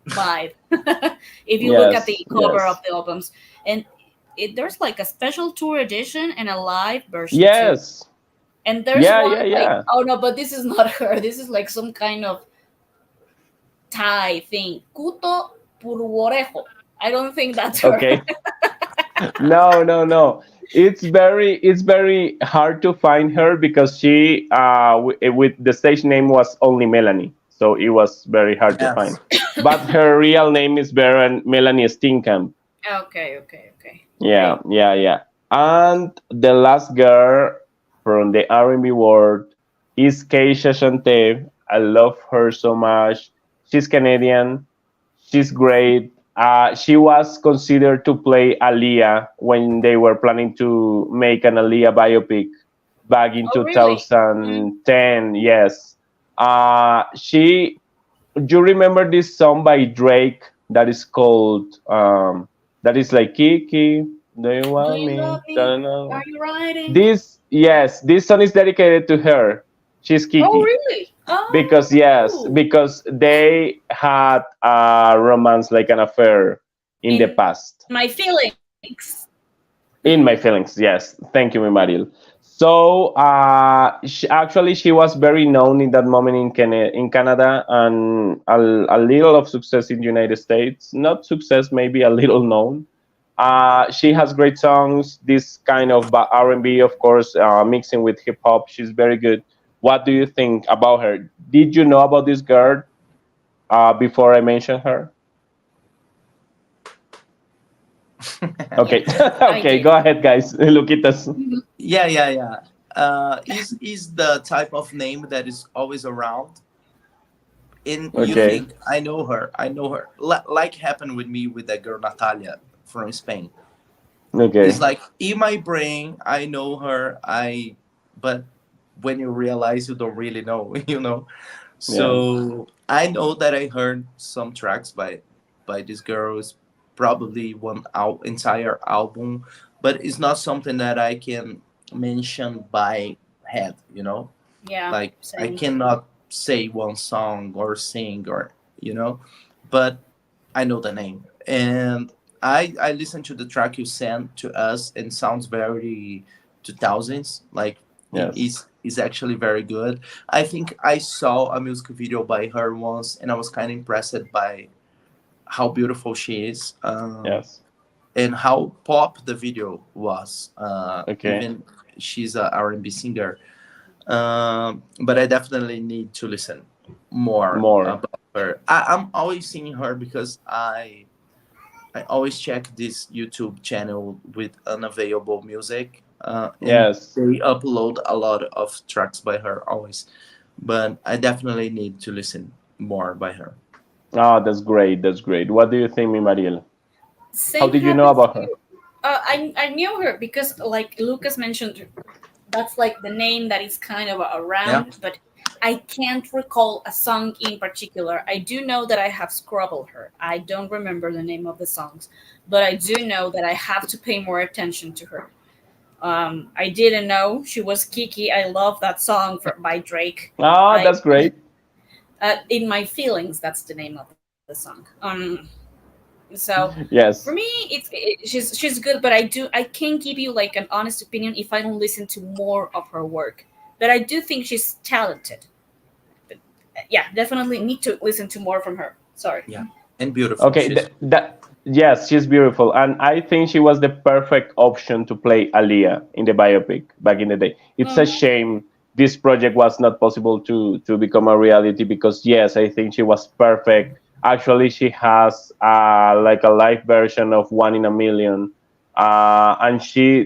vibe. If you look at the Yes. cover of Yes. the albums, and there's like a special tour edition and a live version too. Yes. And there's Yeah. one Yeah. like, Yeah. oh no, but this is not her. This is like some kind of Thai thing. Kuto Purworejo. I don't think that's her. Okay. No. No. No. It's very hard to find her because she with the stage name was only Melanie, so it was very hard to find. Yes. But her real name is Melanie Steenkamp. Okay, okay, okay. Yeah, Great. yeah, yeah. And the last girl from the R&B world is Keisha Chante. I love her so much. She's Canadian. She's great. She was considered to play Aaliyah when they were planning to make an Aaliyah biopic back in Oh really? Mm. 2010. Yes. She. Do you remember this song by Drake that is called that is like Kiki? Do you Do want you me? love me? Are Da-na-na. you riding? This yes, this song is dedicated to her. She's Oh Kiki really? because yes, Oh. because they had a romance like an affair in the In past. my feelings. In my feelings, yes. Thank you, Maril. So actually, she was very known in that moment in Canada and a little of success in the United States. Not success, maybe a little known. She has great songs. This kind of R&B, of course, mixing with hip hop. She's very good. What do you think about her? Did you know about this girl before I mentioned her? Yeah, Okay, I okay, did. go ahead, guys. Look at us. Yeah, yeah, yeah. Is the type of name that is always around, and you Okay, think I know her. I know her. Like happened with me with that girl Natalia from Spain. It's okay. like in my brain, I know her. But when you realize you don't really know, Yeah. So I know that I heard some tracks by this girl. It's probably one entire album, but it's not something that I can mention by head. Yeah, Like I same. cannot say one song or sing or you know, but I know the name, and I listened to the track you sent to us, and sounds very 2000s. Like it Yes. is actually very good. I think I saw a music video by her once, and I was kind of impressed by how beautiful she is, Yes. and how pop the video was. Okay. Even she's a R&B singer, but I definitely need to listen more More. about her. I'm always seeing her because I always check this YouTube channel with unavailable music, and Yes. they upload a lot of tracks by her always. But I definitely need to listen more by her. Oh, that's great. That's great. What do you think, mi Mariel? How Same did you know happens about her? here. I knew her because, like Lucas mentioned, that's like the name that is kind of Yeah. around, but I can't recall a song in particular. I do know that I have scrabbled her. I don't remember the name of the songs, but I do know that I have to pay more attention to her. I didn't know she was Kiki. I love that song by Drake. Ah, I that's great. In my feelings, that's the name of the song. So for me, Yes. she's good, but I can't give you like an honest opinion if I don't listen to more of her work. But I do think she's talented. But yeah, definitely need to listen to more from her. Sorry. Yeah, and beautiful. Okay. She's That yes, she's beautiful, and I think she was the perfect option to play Aaliyah in the biopic back in the day. It's a Mhm. shame this project was not possible to become a reality because yes, I think she was perfect. Actually, she has like a live version of One in a Million and she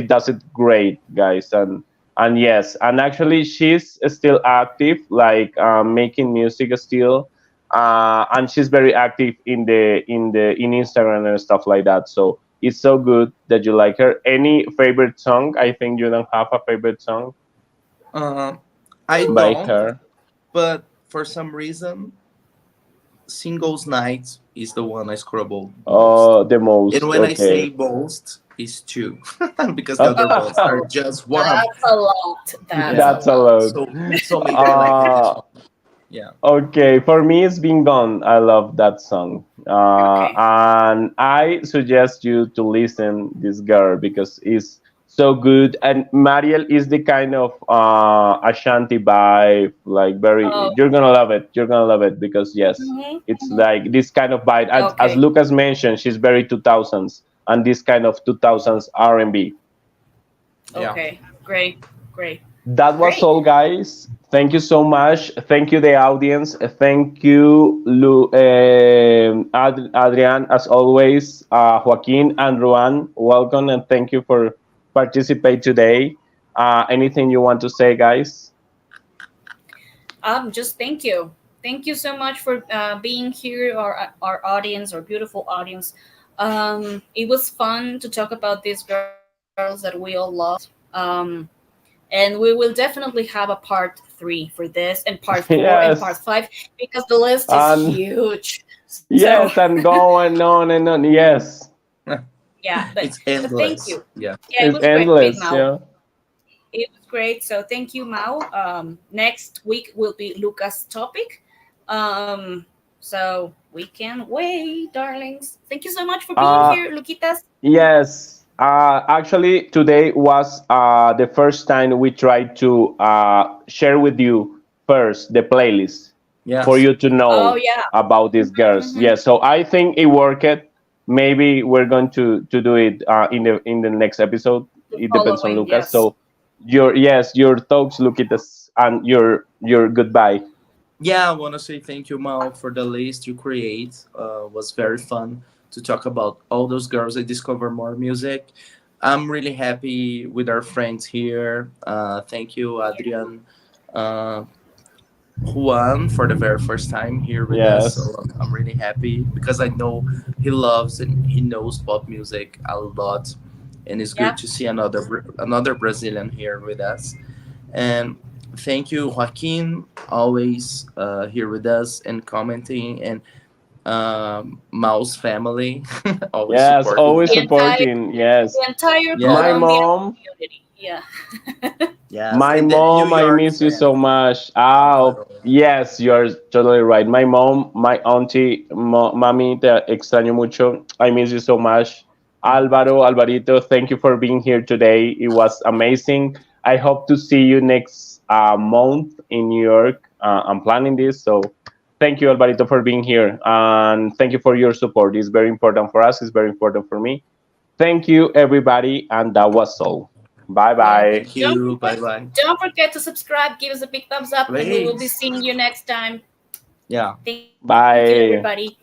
does it great, guys. And yes, and actually she's still active, like making music still, and she's very active in Instagram and stuff like that. So it's so good that you like her. Any favorite song? I think you don't have a favorite song Uh, I by don't, her. but for some reason, Singles Night is the one I scrabble most. Oh, the And most. when I say Okay. most, it's two, because the other ones are just one. That's a lot. That's a Yeah. That's a lot. lot. So maybe I like this Uh, one. Yeah. okay, for me, it's Been Gone. I love that song. Okay. And I suggest you to listen this girl because it's so good. And Mariel is the kind of Ashanti vibe, like Oh, very. You're gonna love it. You're gonna love it because yes, mhm, it's mhm. like this kind of vibe. As Okay. Lucas mentioned, she's very 2000s and this kind of 2000s R&B. Yeah. Okay. Great. Great. That was Great. all, guys. Thank you so much. Thank you, the audience. Thank you, Adrian, as always. Joaquin and Ruan, welcome and thank you for participate today. Anything you want to say, guys? Just thank you. Thank you so much for being here, our audience, our beautiful audience. It was fun to talk about these girls that we all love. And we will definitely have a part 3 for this, and part 4 and part Yes, 5, because the list is and huge. So yes, and going on and on. Yes, yeah, It's but thank endless. you. Yeah. Yeah, it it's was great, endless. Mao. Yeah. It was great. So thank you, Mao. Next week will be Lucas' topic. Um, so we can wait, darlings. Thank you so much for being Uh, here, Luquitas. Yes, actually, today was the first time we tried to share with you first the playlist for Yes. you to Oh know yeah. about these girls. Hmm. Yes, so I think it worked. Maybe we're going to do it in the next episode. The It depends on following, Lucas. yes. So your thoughts, look at us, and your goodbye. Yeah, I want to say thank you, Mal, for the list you create. Was very fun to talk about all those girls that discover more music. I'm really happy with our friends here. Thank you, Yeah. Adrian, uh, Juan, for the very first time here with us. Yes, So I'm really happy because I know he loves and he knows pop music a lot, and it's good Yeah. to see another Brazilian here with us. And thank you, Joaquin, always here with us and commenting, and Mouse family, always yes, supporting always The us. entire supporting. Yes, the entire Yeah, my Colombian mom. community. Yeah. yes, My and the New mom, I York miss you so fans. much. Oh, Yes, you're totally right. My mom, my auntie, mami, te extraño mucho. I miss you so much. Alvaro, Alvarito, thank you for being here today. It was amazing. I hope to see you next month in New York. I'm planning this, so thank you, Alvarito, for being here, and thank you for your support. It's very important for us. It's very important for me. Thank you, everybody, and that was all. Bye Well, bye. thank you. Bye bye. don't forget to subscribe, give us a big thumbs up, and we will be Please. seeing you next time. Yeah. Thank you, everybody. Bye.